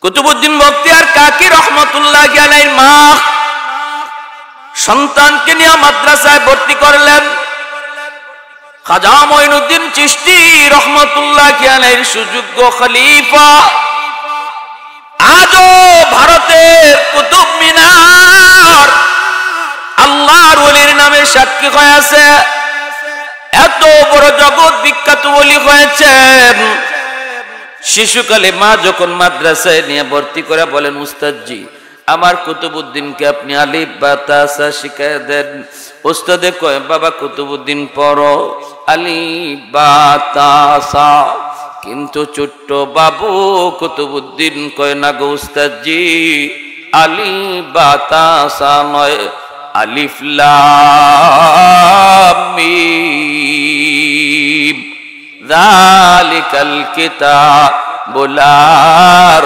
কুতুবউদ্দিন বখতিয়ার কাকি রহমতুল্লাহি আলাইহির মা সন্তানকে নিয়ে মাদ্রাসায় ভর্তি করলেন। খাজা মঈনুদ্দিন চিশতি রহমতুল্লাহি আলাইহির সুযোগ্য খলিফা আজও ভারতের কুতুব মিনার আল্লাহর ওলির নামে সাক্ষী হয়ে আছে। এত বড় জগৎ বিখ্যাত ওলি হয়েছেন। শিশুকালে মা যখন মাদ্রাসায় নিয়ে ভর্তি করে বলেন, উস্তাদজি আমার কুতুবউদ্দিনকে আপনি আলিফ বা তা সা শিখায় দেন। উস্তাদে কয়, বাবা কুতুবউদ্দিন পড়ো আলিফ বা তা সা। কিন্তু ছোট্ট বাবু কুতুবউদ্দিন কয়, না গো উস্তাদজি আলিফ বা তা সা নয়, আলিফ লাম মিম যালিকাল কিতাবু লা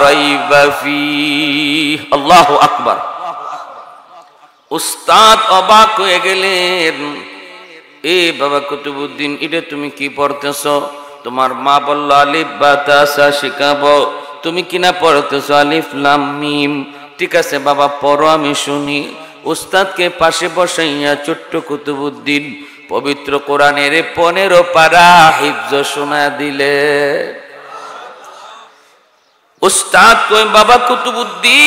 রাইবা ফীহি। আল্লাহু আকবার। উস্তাদ অবাক হয়ে গেলেন। এ বাবা কুতুবউদ্দিন, এটা তুমি কি পড়তেছ? তোমার মা বলল আলিফ বা তা সা শিখাবো, তুমি কিনা পড়তেছ আলিফ লাম মিম। ঠিক আছে বাবা পড়ো, আমি শুনি। উস্তাদকে পাশে বসাইয়া ছোট্ট কুতুবউদ্দিন পবিত্র কোরআনের 15 পারা হিফজ শোনা দিলে। উস্তাদ কই, বাবা কুতুবউদ্দিন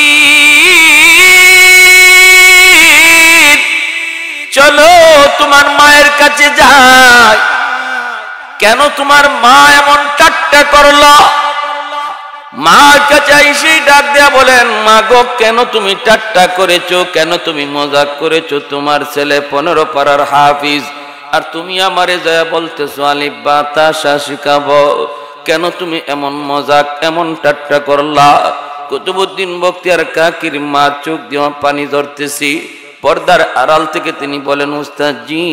চলো তোমার মায়ের কাছে যাই। কেন তোমার মা এমন ঠাট্টা করলো? মার কাছে এসে ডাক দেয়া বলেন, মা গো কেন তুমি ঠাট্টা করেছো, কেন তুমি মজাক করেছো? তোমার ছেলে 15 পারার হাফিজ, আর তুমি আমারে যায় বলতেছো আলিফ বা তা সা শিখাবো। কেন তুমি এমন মজাক এমন ঠাট্টা করলা? কুতুবউদ্দিন বখতিয়ার কাকির মা চোখ দিয়ে পানি ধরতেছি। পর্দার আড়াল থেকে তিনি বলেন, উস্তাদজি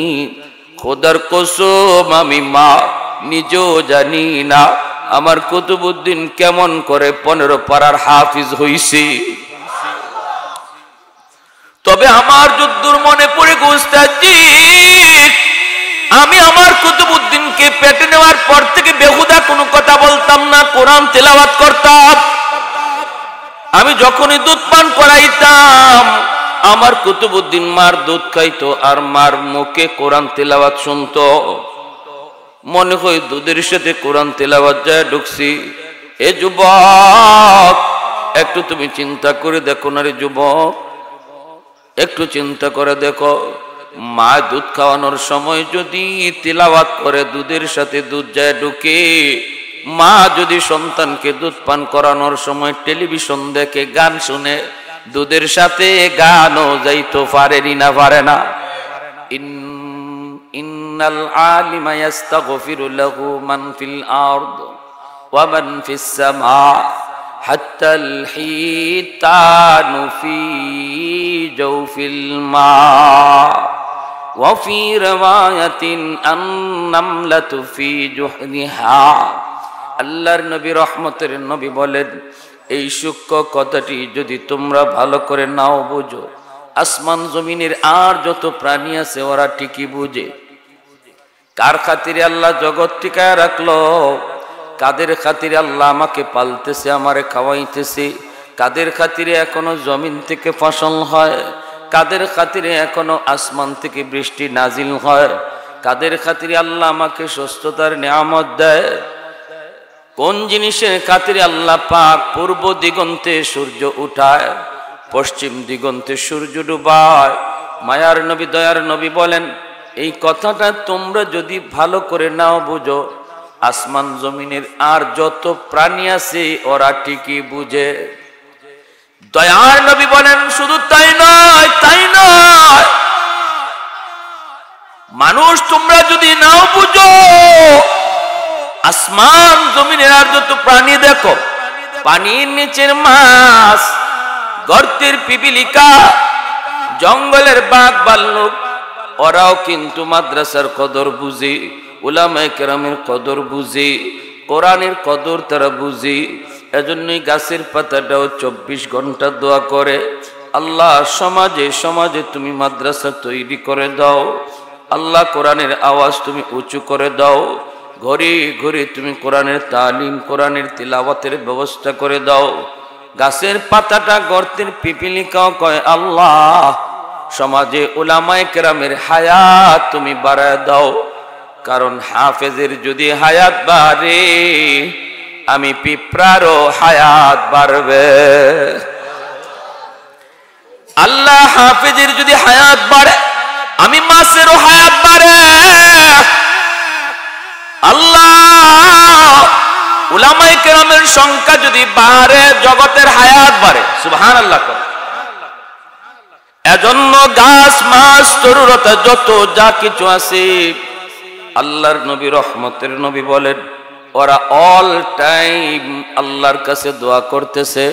খোদার কসম আমি মা নিজেও জানি না আমার কুতুবউদ্দিন কেমন করে 15 পারার হাফিজ হইছে। তবে আমার যদ্দূর মনে পড়ে গো উস্তাদজি, আমি আমার কুতুবউদ্দিনকে পেটে নেওয়ার পর থেকে বেহুদা কোনো কথা বলতাম না, কোরআন তেলাওয়াত করতাম। আমি যখনই দুধ পান করাইতাম আমার কুতুবউদ্দিন মার দুধ খাইতো আর মার মুখে কোরআন তেলাওয়াত শুনতো। মনে হয় দুধের সাথে কোরআন তেলাওয়াত যায় ঢুকছি। এ যুবক একটু তুমি চিন্তা করে দেখো না রে যুবক, একটু চিন্তা করে দেখো। মা দুধ খাওয়ানোর সময় যদি তেলাওয়াত করে দুধের সাথে দুধ যায় ঢুকে, মা যদি সন্তানকে দুধ পান করানোর সময় টেলিভিশন দেখে গান শুনে দুধের সাথে গানও যাইতো পারেনি না পারে না? ইন্নাল আলিমা ইস্তাগফিরু লাহু মান ফিল আরদ ওয়া মান ফিস সামা হাত্তাল হিতানু ফি জাওফিল মা ওয়া ফি riwayatin an-namlatu fi juhriha। আল্লাহর নবী রহমতের নবী বলেন, এই সূক্ষ্ম কথাটি যদি তোমরা ভালো করে নাও বুঝো, আসমান জমিনের আর যত প্রাণী আছে ওরা ঠিকই বুঝে। কার খাতিরে আল্লাহ জগৎ টিকায় রাখলো? কাদের খাতিরে আল্লাহ আমাকে পালতেছে, আমারে খাওয়াইতেছে? কাদের খাতিরে এখনো জমিন থেকে ফসল হয়? কাদের খাতিরে এখনো আসমান থেকে বৃষ্টি নাজিল হয়? কাদের খাতিরে আল্লাহ আমাকে সুস্থতার নিয়ামত দেয়? কোন জিনিসের খাতিরে আল্লাহ পাক পূর্ব দিগন্তে সূর্য উঠায়, পশ্চিম দিগন্তে সূর্য ডুবায়? মায়ার নবী দয়ার নবী বলেন, এই কথাটা তোমরা যদি ভালো করে নাও বুঝো, আসমান জমিনের আর যত প্রাণী আছে ওরা ঠিকই বুঝে। দয়ার নবী বলেন, শুধু তাই নয়, তাই নয়, মানুষ তোমরা যদি নাও বুঝো, আসমান জমিনের আর যত প্রাণী দেখো, পানির নিচের মাছ, গর্তের পিপিলিকা, জঙ্গলের বাঘ ভাল্লুক, ওরাও কিন্তু মাদ্রাসার কদর বুঝে, উলামায়ে কেরামের কদর বুঝে, কোরআনের কদর তারা বুঝে। এজন্যই গাছের পাতাটাও 24 ঘন্টা দোয়া করে, আল্লাহ সমাজে সমাজে তুমি মাদ্রাসা তৈরি করে দাও, আল্লাহ কোরআনের আওয়াজ তুমি উঁচু করে দাও, ঘরে ঘরে তুমি কোরআনের তালিম কোরআনের তিলাওয়াতের ব্যবস্থা করে দাও। গাছের পাতাটা গর্তের পিপিলিকাও কয় আল্লাহ সমাজে উলামায়ে কেরামের হায়াত তুমি বাড়ায় দাও, কারণ হাফেজের যদি হায়াত বাড়ে আমি পিঁপড়ারও হায়াত বাড়বে। আল্লাহ হাফেজের যদি হায়াত বাড়ে আমি মাছেরও হায়াত বাড়ে। আল্লাহ উলামায়ে কেরামের সংখ্যা যদি বাড়ে জগতের হায়াত বাড়ে। সুবহানাল্লাহ। এজন্য গাছ মাছ তরুলতা যত যা কিছু আছে আল্লাহর নবী রহমতের নবী বলেন ওরা অল টাইম আল্লাহর কাছে দোয়া করতেছে।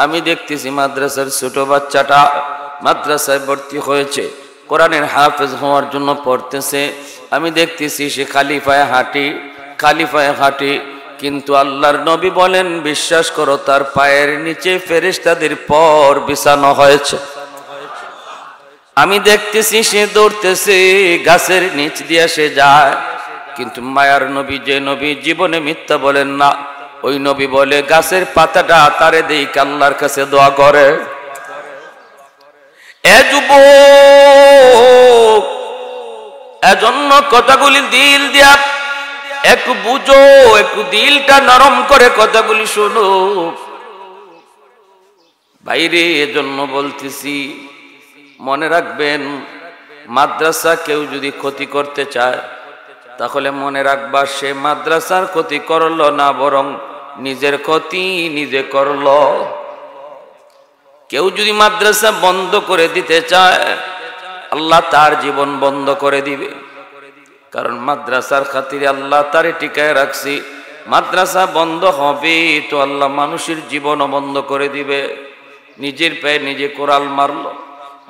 আমি দেখতেছি মাদ্রাসার ছোট বাচ্চাটা মাদ্রাসায় ভর্তি হয়েছে, কোরআনের হাফেজ হওয়ার জন্য পড়তেছে। আমি দেখতেছি সে খালি পায়ে হাঁটি, কিন্তু আল্লাহর নবী বলেন বিশ্বাস করো তার পায়ের নিচে ফেরেশতাদের পর বিছানো হয়েছে। আমি দেখতেছি সে দৌড়তেছে, গাছের নিচ দিয়ে সে যায়, কিন্তু মায়ার নবী যে নবী জীবনে মিথ্যা বলেন না, ওই নবী বলে গাছের পাতাটা তারে দেখ আল্লাহর কাছে দোয়া করে। এ যুবক, এজন্য কথাগুলি দিল দিয়া একটু বুঝো, একটু দিলটা নরম করে কথাগুলি শোনো বাইরে। এজন্য বলতেছি মনে রাখবেন, মাদ্রাসা কেউ যদি ক্ষতি করতে চায় তাহলে মনে রাখবা সে মাদ্রাসার ক্ষতি করলো না, বরং নিজের ক্ষতি নিজে করলো। কেউ যদি মাদ্রাসা বন্ধ করে দিতে চায় আল্লাহ তার জীবন বন্ধ করে দিবে, কারণ মাদ্রাসার খাতিরে আল্লাহ তারে টিকায় রাখছি। মাদ্রাসা বন্ধ হবে তো আল্লাহ মানুষের জীবনও বন্ধ করে দিবে। নিজের পায়ে নিজে কোরাল মারলো।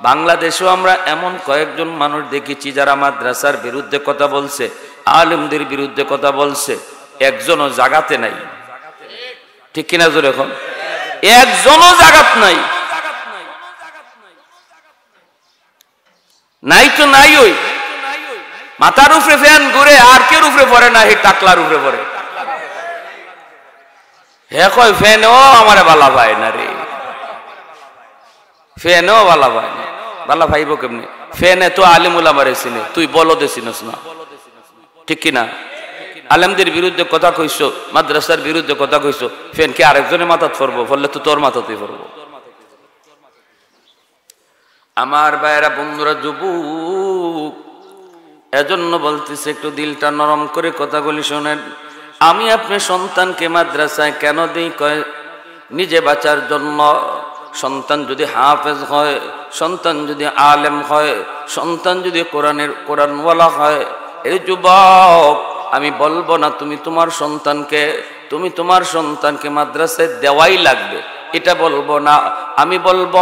বাংলাদেশেও আমরা এমন কয়েকজন মানুষ দেখেছি যারা মাদ্রাসার বিরুদ্ধে কথা বলছে, আলেমদের বিরুদ্ধে কথা বলছে, একজনও জাগাতে নাই। ঠিক কিনা জোরে এখন? একজনও জাগাত নাই, নাই তো নাই। ওই মাথার উপরে ফ্যান ঘুরে আর কেউ উপরে পড়ে না, হে টাকলার উপরে পড়ে। হে কয় ফ্যানও আমার বালা ভাই না রে, ফ্যানও বালা ভাই না। বালা ভাইব কেমনি? ফ্যানে তো আলিমুল আমারে চিনে, তুই বলদে চিনস না। ঠিক কিনা? আলেমদের বিরুদ্ধে কথা কইছো, মাদ্রাসার বিরুদ্ধে কথা কইছো, ফ্যানকে আরেকজনের মাথাত পড়বো, বললে তো তোর মাথাতেই পড়বো। আমার ভাইয়েরা, বন্ধুরা, যুবক, এজন্য বলতেছে একটু দিলটা নরম করে কথাগুলি শোনেন। আমি আপনি সন্তানকে মাদ্রাসায় কেন দিই? কয় নিজে বাঁচার জন্য। সন্তান যদি হাফেজ হয়, সন্তান যদি আলেম হয়, সন্তান যদি কোরআনওয়ালা হয়, এই যুবক আমি বলবো না তুমি তোমার সন্তানকে মাদ্রাসায় দেওয়াই লাগবে, এটা বলবো না। আমি বলবো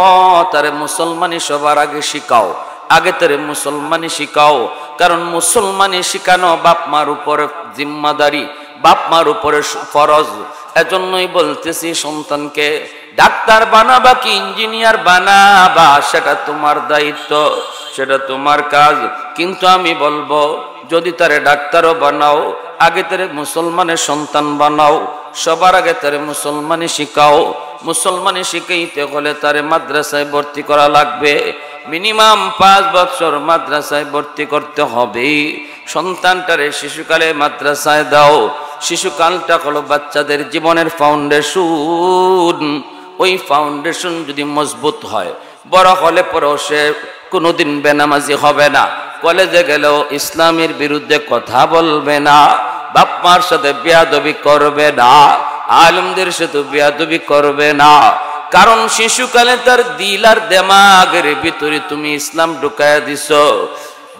তারে মুসলমানি সবার আগে শিখাও, আগে তারে মুসলমানি শিখাও। কারণ মুসলমানি শিখানো বাপ মার উপরে জিম্মাদারি, বাপ মার উপরে ফরজ। এজন্যই বলতেছি সন্তানকে ডাক্তার বানাবা কি ইঞ্জিনিয়ার বানাবা সেটা তোমার দায়িত্ব, সেটা তোমার কাজ। কিন্তু আমি বলবো যদি তারে ডাক্তারও বানাও, আগে তারে মুসলমানের সন্তান বানাও, সবার আগে তারে মুসলমানি শিখাও। মুসলমানি শিখাইতে হলে তারে মাদ্রাসায় ভর্তি করা লাগবে। মিনিমাম 5 বছর মাদ্রাসায় ভর্তি করতে হবে। সন্তানটারে শিশুকালে মাদ্রাসায় দাও। শিশুকালটা হলো বাচ্চাদের জীবনের ফাউন্ডেশন। ওই ফাউন্ডেশন যদি মজবুত হয়, বড় হলে পরেও সে কোনোদিন বেনামাজি হবে না, কলেজে গেলেও ইসলামের বিরুদ্ধে কথা বলবে না, বাপ মার সাথে বেয়াদবি করবে না, আলেমদের সাথে বেয়াদবি করবে না। কারণ শিশুকালে তার দিল আর দেমাগের ভিতরে তুমি ইসলাম ঢুকায়া দিছ।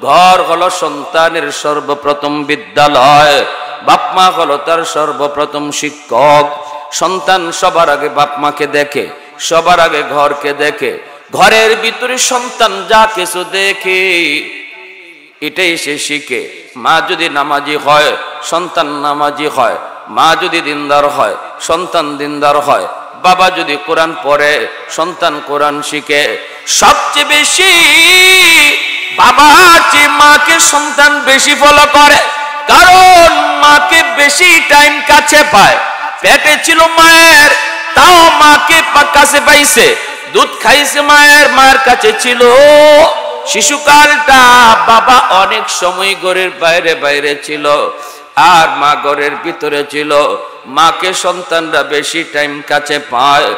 ঘর হলো সন্তানের সর্বপ্রথম বিদ্যালয়, বাপ মা হলো তার সর্বপ্রথম শিক্ষক। সন্তান সবার আগে বাপ মাকে দেখে, সবার আগে ঘরকে দেখে। ঘরের ভিতরে সন্তান যা কিছু দেখে এটাই সে শিখে। মা যদি নামাজি হয় সন্তান নামাজি হয়, মা যদি দিনদার হয় সন্তান দিনদার হয়, বাবা যদি কোরআন পড়ে সন্তান কোরআন শিখে। সবচেয়ে বেশি বাবার চেয়ে মাকে সন্তান বেশি ফলো করে, কারণ মাকে বেশি টাইম কাছে পায়। পেটে ছিল মায়ের, তাও মাকে কাছে পাইছে, দুধ খাইছে মায়ের কাছে ছিল। শিশুকালটা বাবা অনেক সময় ঘরের বাইরে ছিল, আর মা ঘরের ভিতরে ছিল। মাকে সন্তানরা বেশি টাইম কাছে পায়,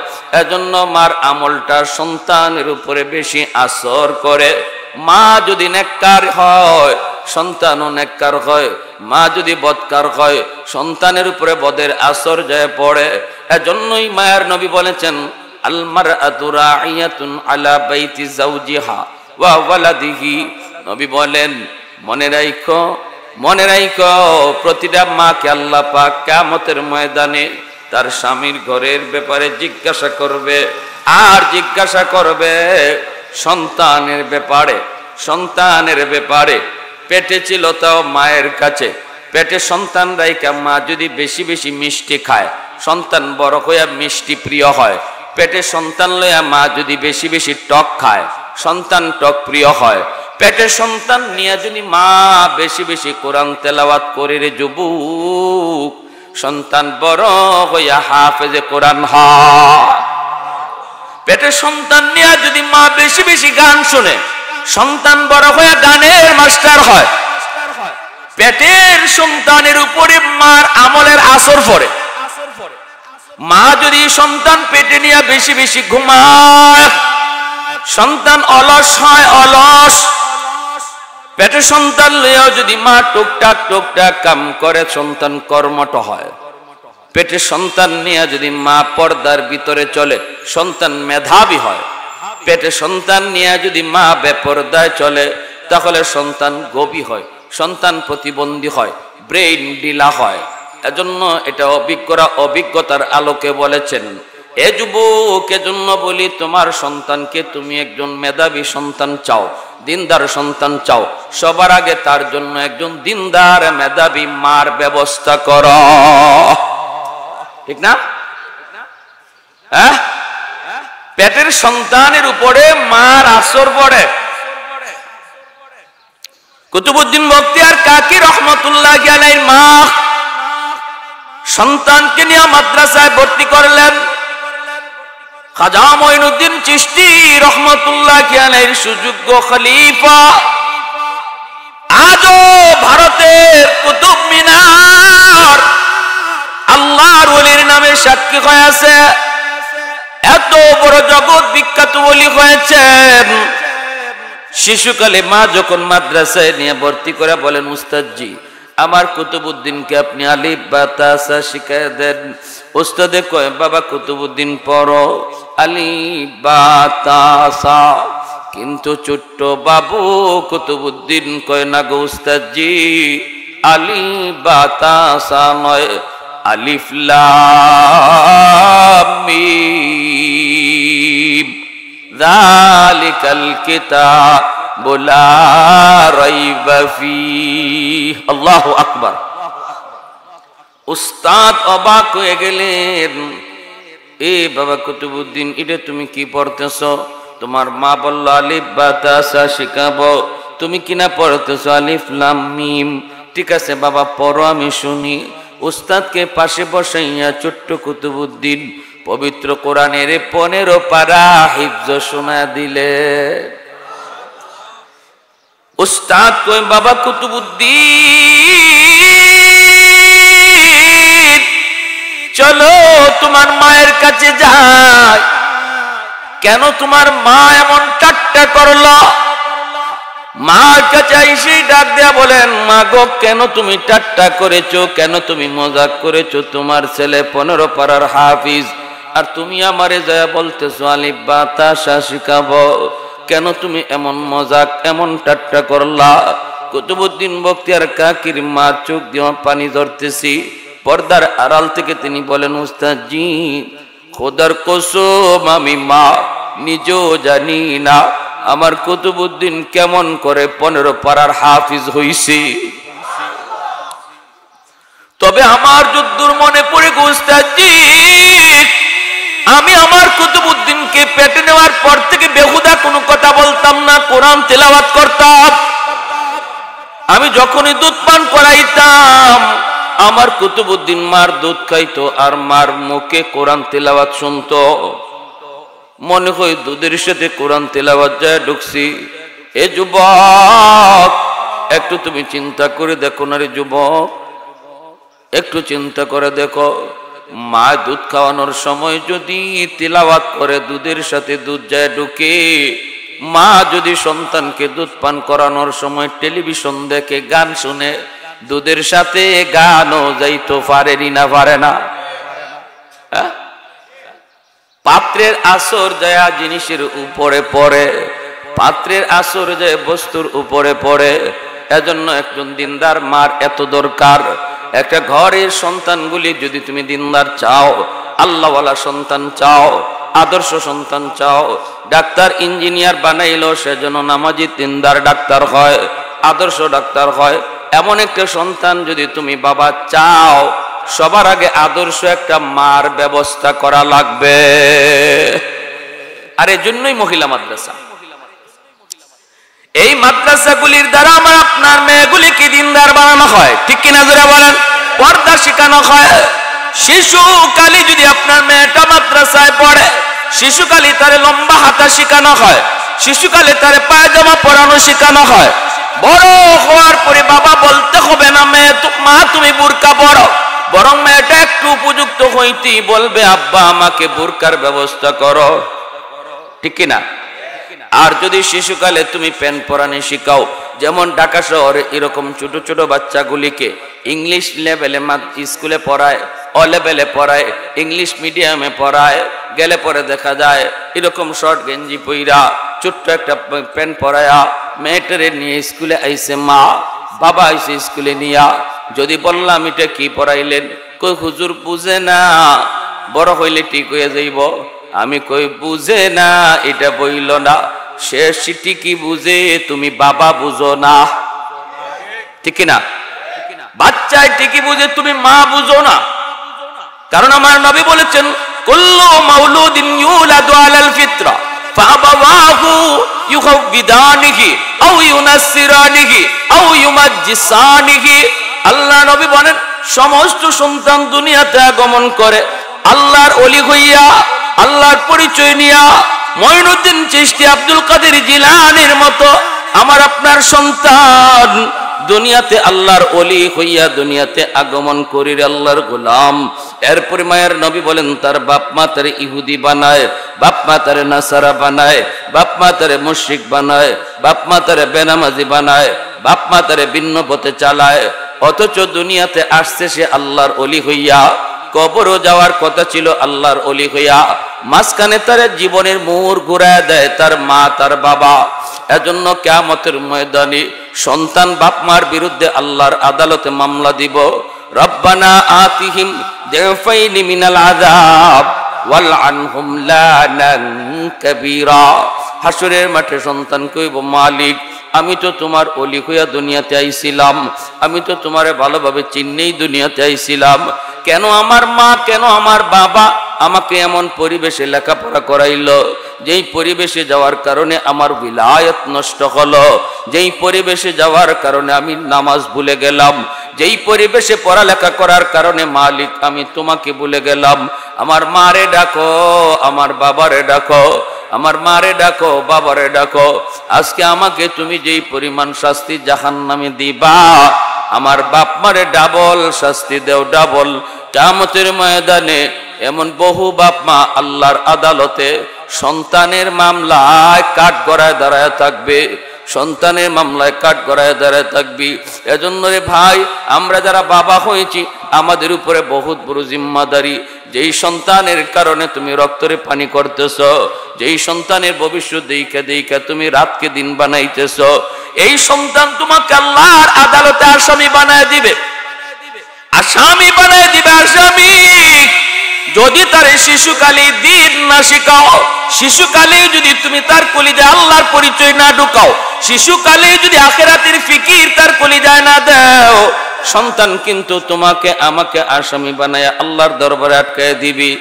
এজন্য মার আমলটা সন্তানের উপরে বেশি আসর করে। মা যদি নেককার হয় সন্তানও নেককার হয়, মা যদি বদকার হয় সন্তানের উপরে বদের আসর যায় পড়ে। এজন্যই মায়ের নবী বলেছেন, আল মারআতু রাইয়াতুন আলা বাইতি যাওজিহা ওয়া ওয়ালাদিহি। নবী বলেন, মনে রাখো প্রতিটা মাকে আল্লাহ পাক কিয়ামতের ময়দানে তার স্বামীর ঘরের ব্যাপারে জিজ্ঞাসা করবে, আর জিজ্ঞাসা করবে সন্তানের ব্যাপারে। পেটে ছিল তাও মায়ের কাছে, পেটে সন্তান রাইকা মা যদি বেশি বেশি মিষ্টি খায়, সন্তান বড় হইয়া মিষ্টি প্রিয় হয়। পেটে সন্তান লইয়া মা যদি বেশি বেশি টক খায়, সন্তান টক প্রিয় হয়। পেটে সন্তান নিয়ে যদি মা বেশি বেশি কোরআন তেলাওয়াত করে রে যুবক, সন্তান বড় হইয়া হাফেজে কোরআন হয়। পেটে সন্তান নিয়ে যদি মা বেশি বেশি গান শুনে, সন্তান বড় হইয়া গানের মাস্টার হয়। পেটের সন্তানের উপরে মার আমলের আসর পড়ে। মা যদি সন্তান পেটে নিয়ে বেশি বেশি ঘুমায়, সন্তান অলস হয়, অলস। পেটে সন্তান লইয়াও যদি মা টুকটাক কাম করে, সন্তান কর্মঠ হয়। পেটে সন্তান নিয়ে যদি মা পর্দার ভিতরে চলে, সন্তান মেধাবী হয়। পেটে সন্তান নিয়ে যদি মা বেপরদায় চলে, তাহলে সন্তান গবি হয়, সন্তান প্রতিবন্ধী হয়, ব্রেইন ডিলা হয়। এজন্য এটা অভিজ্ঞতার আলোকে বলেছেন। এ যুবক, এজন্য বলি তোমার সন্তানকে তুমি একজন মেধাবী সন্তান চাও, দিনদার সন্তান চাও, সবার আগে তার জন্য একজন দিনদার মেধাবী মার ব্যবস্থা করো। ঠিক না? হ্যাঁ, পেটের সন্তানের উপরে মার আসর পড়ে। কুতুবউদ্দিন বখতিয়ার কাকি রহমতুল্লাহি আলাইহির মা সন্তানকে নিয়ে মাদ্রাসায় ভর্তি করলেন। খাজা মঈনুদ্দিন চিশতি রহমতুল্লাহি আলাইহির সুযোগ্য খলিফা আজও ভারতের কুতুব মিনার আল্লাহর ওলির নামে সাক্ষী হয়ে আছে। এত বড় জগৎ বিখ্যাত ওলি হয়েছেন। শিশুকালে মা যখন মাদ্রাসায় নিয়ে ভর্তি করে বলেন, উস্তাদজি আমার কুতুবউদ্দিনকে আপনি আলিফ বা তাসা শিখায় দেন। উস্তাদে কয়, বাবা কুতুবউদ্দিন পড়ো আলিফ বা তাসা। কিন্তু ছোট্ট বাবু কুতুবউদ্দিন কয়, না গো উস্তাদজি, আলিফ বা তাসা নয়, আলিফ লাম মিম যালিকাল কিতাবু লা রাইবা ফীহ। আল্লাহু আকবার। উস্তাদ অবাক হয়ে গেলেন, এ বাবা কুতুবউদ্দিন, এটা তুমি কি পড়তেছ? তোমার মা বলল আলিফ বা তাসা শিখাবো, তুমি কিনা পড়তেছ আলিফ লাম মিম। ঠিক আছে বাবা, পড়ো, আমি শুনি। উস্তাদকে পাশে বসাইয়া ছোট্ট কুতুবউদ্দিন পবিত্র কোরআনের 15 পারা হিফজ শোনা দিলে। উস্তাদ কই, বাবা কুতুবউদ্দিন চলো তোমার মায়ের কাছে যাই। কেন তোমার মা এমন ঠাট্টা করলো? মার কাছে এসে ডাক দেয়া বলেন, মা গো, কেন তুমি ঠাট্টা করেছো, কেন তুমি মজাক করেছো? তোমার ছেলে 15 পারার হাফিজ, আর তুমি আমারে যায় বলতেছো আলিফ বা তাসা শিখাবো। কেন তুমি এমন মজাক, এমন ঠাট্টা করলা? কুতুবউদ্দিন বখতিয়ার কাকির মা চোখ দিয়ে পানি ধরতেছি। পর্দার আড়াল থেকে তিনি বলেন, উস্তাদজি খোদার কসম আমি মা নিজেও জানি না আমার কুতুবউদ্দিন কেমন করে 15 পারার হাফিজ হইছে। তবে আমার যদ্দূর মনে পড়ে গো উস্তাদজি, আমি আমার কুতুবউদ্দিনকে পেটে নেওয়ার পর থেকে বেহুদা কোনো কথা বলতাম না, কোরআন তেলাওয়াত করতাম। আমি যখনই দুধ পান করাইতাম আমার কুতুবউদ্দিন মার দুধ খাইতো আর মার মুখে কোরআন তেলাওয়াত শুনতো। মনে হয় দুধের সাথে কোরআন তেলাওয়াত যায় ঢুকছি। এ যুবক, একটু তুমি চিন্তা করে দেখো না রে যুবক, একটু চিন্তা করে দেখো, মা দুধ খাওয়ানোর সময় যদি তেলাওয়াত করে দুধের সাথে দুধ যায় ঢুকে, মা যদি সন্তানকে দুধ পান করানোর সময় টেলিভিশন দেখে গান শুনে দুধের সাথে গানও যাইতো পারেনি না পারে না? পাত্রের আসর যায় জিনিসের উপরে পড়ে, পাত্রের আসর যায় বস্তুর উপরে পড়ে। এজন্য একজন দিনদার মার এত দরকার। একটা ঘরের সন্তানগুলি যদি তুমি দিনদার চাও, আল্লাহওয়ালা সন্তান চাও, আদর্শ সন্তান চাও, ডাক্তার ইঞ্জিনিয়ার বানাইলো সেজন্য নামাজি দিনদার ডাক্তার হয়, আদর্শ ডাক্তার হয়, এমন একটা সন্তান যদি তুমি বাবা চাও, সবার আগে আদর্শ একটা মার ব্যবস্থা করা লাগবে। আর এজন্যই মহিলা মাদ্রাসা। এই মাদ্রাসাগুলির দ্বারা আমার আপনার মেয়েগুলিকে দিনদার বানানো হয়, ঠিক কিনা জোরে বলেন? পর্দা শেখানো হয়। শিশুকালে যদি আপনার মেয়েটা মাদ্রাসায় পড়ে, শিশুকালে তারে লম্বা হাতা শেখানো হয়, শিশুকালে তারে পায়জামা পরানো শেখানো হয়। বড় হওয়ার পরে বাবা বলতে হবে না মা তুমি বোরকা পরো, বরং মেয়েটা একটু উপযুক্ত হইতেই বলবে আব্বা আমাকে বোরকার ব্যবস্থা করো, ঠিক কিনা? আর যদি শিশুকালে তুমি প্যান্ট পরানি শিখাও, যেমন ঢাকা শহরে এরকম ছোট ছোট বাচ্চাগুলিকে ইংলিশ লেভেলে স্কুলে পড়ায়, অ লেভেলে পড়ায়, ইংলিশ মিডিয়ামে পড়ায়, গেলে পরে দেখা যায় এরকম শর্ট গেঞ্জি পইরা ছোট্ট একটা প্যান্ট পরায়া মেয়েটারে নিয়ে স্কুলে আইসে মা, বাবা আইসে স্কুলে নিয়া। যদি বললাম এটা কি পড়াইলেন, কই হুজুর বুঝে না, বড় হইলে ঠিক হয়ে যাইব। আমি কই বুঝে না এটা বইল না, সে ঠিকই বুঝে, তুমি বাবা বুঝো না, ঠিক না? বাচ্চায় ঠিকই বুঝে, তুমি মা বুঝো না। কারণ আমার নবী বলেছেন কুল্লু মাউলুদিন ইউলাদু আলাল ফিতরা ফাআবাওয়াহু ইউহাউবিদানিহি আও ইউনাসসিরানিহি আও ইউমাজ্জিসানিহি। আল্লাহ নবী বলেন সমস্ত সন্তান দুনিয়াতে আগমন করে আল্লাহর ওলি হইয়া, আল্লাহর পরিচয় নিয়া, মঈনুদ্দিন চিশতি, আব্দুল কাদের জিলানীর মতো আমার আপনার সন্তান দুনিয়াতে আল্লাহর ওলি হইয়া দুনিয়াতে আগমন করির আল্লাহর গোলাম। এরপরে মায়ের নবী বলেন তার বাপ মা তারে ইহুদি বানায়, বাপ মা তারে নাসারা বানায়, বাপ মা তারে মুশরিক বানায়, বাপ মা তারে বেনামাজি বানায়, বাপ মা তারে ভিন্ন পথে চালায়। অথচ দুনিয়াতে আসছে সে আল্লাহর ওলি হইয়া, কবরও যাওয়ার কথা ছিল আল্লাহর ওলি হইয়া, মাঝখানে তার জীবনের মোড় ঘুরায় দেয় তার মা তার বাবা। এজন্য কিয়ামতের ময়দানে সন্তান বাপ মার বিরুদ্ধে আল্লাহর আদালতে মামলা দিব। রব্বানা আতিহিম দিফাইনি মিনাল আযাব ওয়ালআনহুম লানান কাবীরা। হাসরের মাঠে সন্তান কইব মালিক আমি তো তোমার ওলি হইয়া দুনিয়াতে আইছিলাম, আমি তো তোমারে ভালোভাবে চিন্নেই দুনিয়াতে আইছিলাম, কেন আমার মা, কেন আমার বাবা আমাকে এমন পরিবেশে লেখাপড়া করাইলো, যেই পরিবেশে যাওয়ার কারণে আমার বিলায়ত নষ্ট হলো, যেই পরিবেশে যাওয়ার কারণে আমি নামাজ ভুলে গেলাম, যেই পরিবেশে পড়ালেখা করার কারণে মালিক আমি তোমাকে ভুলে গেলাম। আমার মারে ডাকো, আমার বাবারে ডাকো, আমার মারে ডাকো, বাবারে ডাকো। আজকে আমাকে তুমি যেই পরিমাণ শাস্তি জাহান্নামে দিবা, আমার বাপ মারে ডাবল শাস্তি দেও, ডাবল। কিয়ামতের ময়দানে এমন বহু বাপ মা আল্লাহর আদালতে সন্তানের মামলায় কাঠগড়ায় দাঁড়ায় থাকবে, সন্তানের মামলায় কাঠগড়ায় দাঁড়ায় থাকবি। এজন্য রে ভাই, আমরা যারা বাবা হয়েছি আমাদের উপরে বহুত বড় জিম্মাদারি। যেই সন্তানের কারণে তুমি রক্তরে পানি করতেছ, যেই সন্তানের ভবিষ্যৎ দেইখা দেইখা তুমি রাতকে দিন বানাইতেছ, এই সন্তান তোমাকে আল্লাহর আদালতে আসামি বানায় দিবে, আসামি বানায় দিবে, আসামি। যদি তার শিশুকালে দিন না শিখাও, শিশুকালে যদি তুমি তার কলিজায় আল্লাহর পরিচয় না ঢুকাও, শিশুকালে যদি আখিরাতের ফিকির তার কলিজায় না দাও, সন্তান কিন্তু তোমাকে আমাকে আসামি বানায় আল্লাহর দরবারে আটকায় দিবি।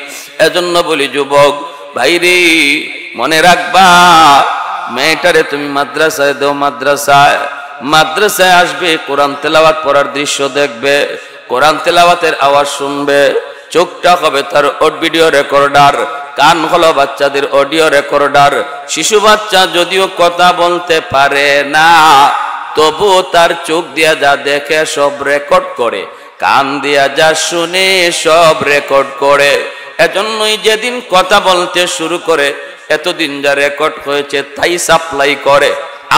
এজন্য বলি যুবক ভাইরে, মনে রাখবা মেয়েটারে তুমি মাদ্রাসায় দাও, মাদ্রাসায় আসবে, কোরআন তেলাওয়াত পড়ার দৃশ্য দেখবে, কোরআন তেলাওয়াতের আওয়াজ শুনবে, চোখটা হবে তার ভিডিও রেকর্ডার, কান হলো বাচ্চাদের অডিও রেকর্ডার। শিশু বাচ্চা যদিও কথা বলতে পারে না, তবু তার চোখ দিয়া যা দেখে সব রেকর্ড করে, কান দিয়া যা শুনে সব রেকর্ড করে। এজন্যই যেদিন কথা বলতে শুরু করে, এতদিন যা রেকর্ড হয়েছে তাই সাপ্লাই করে।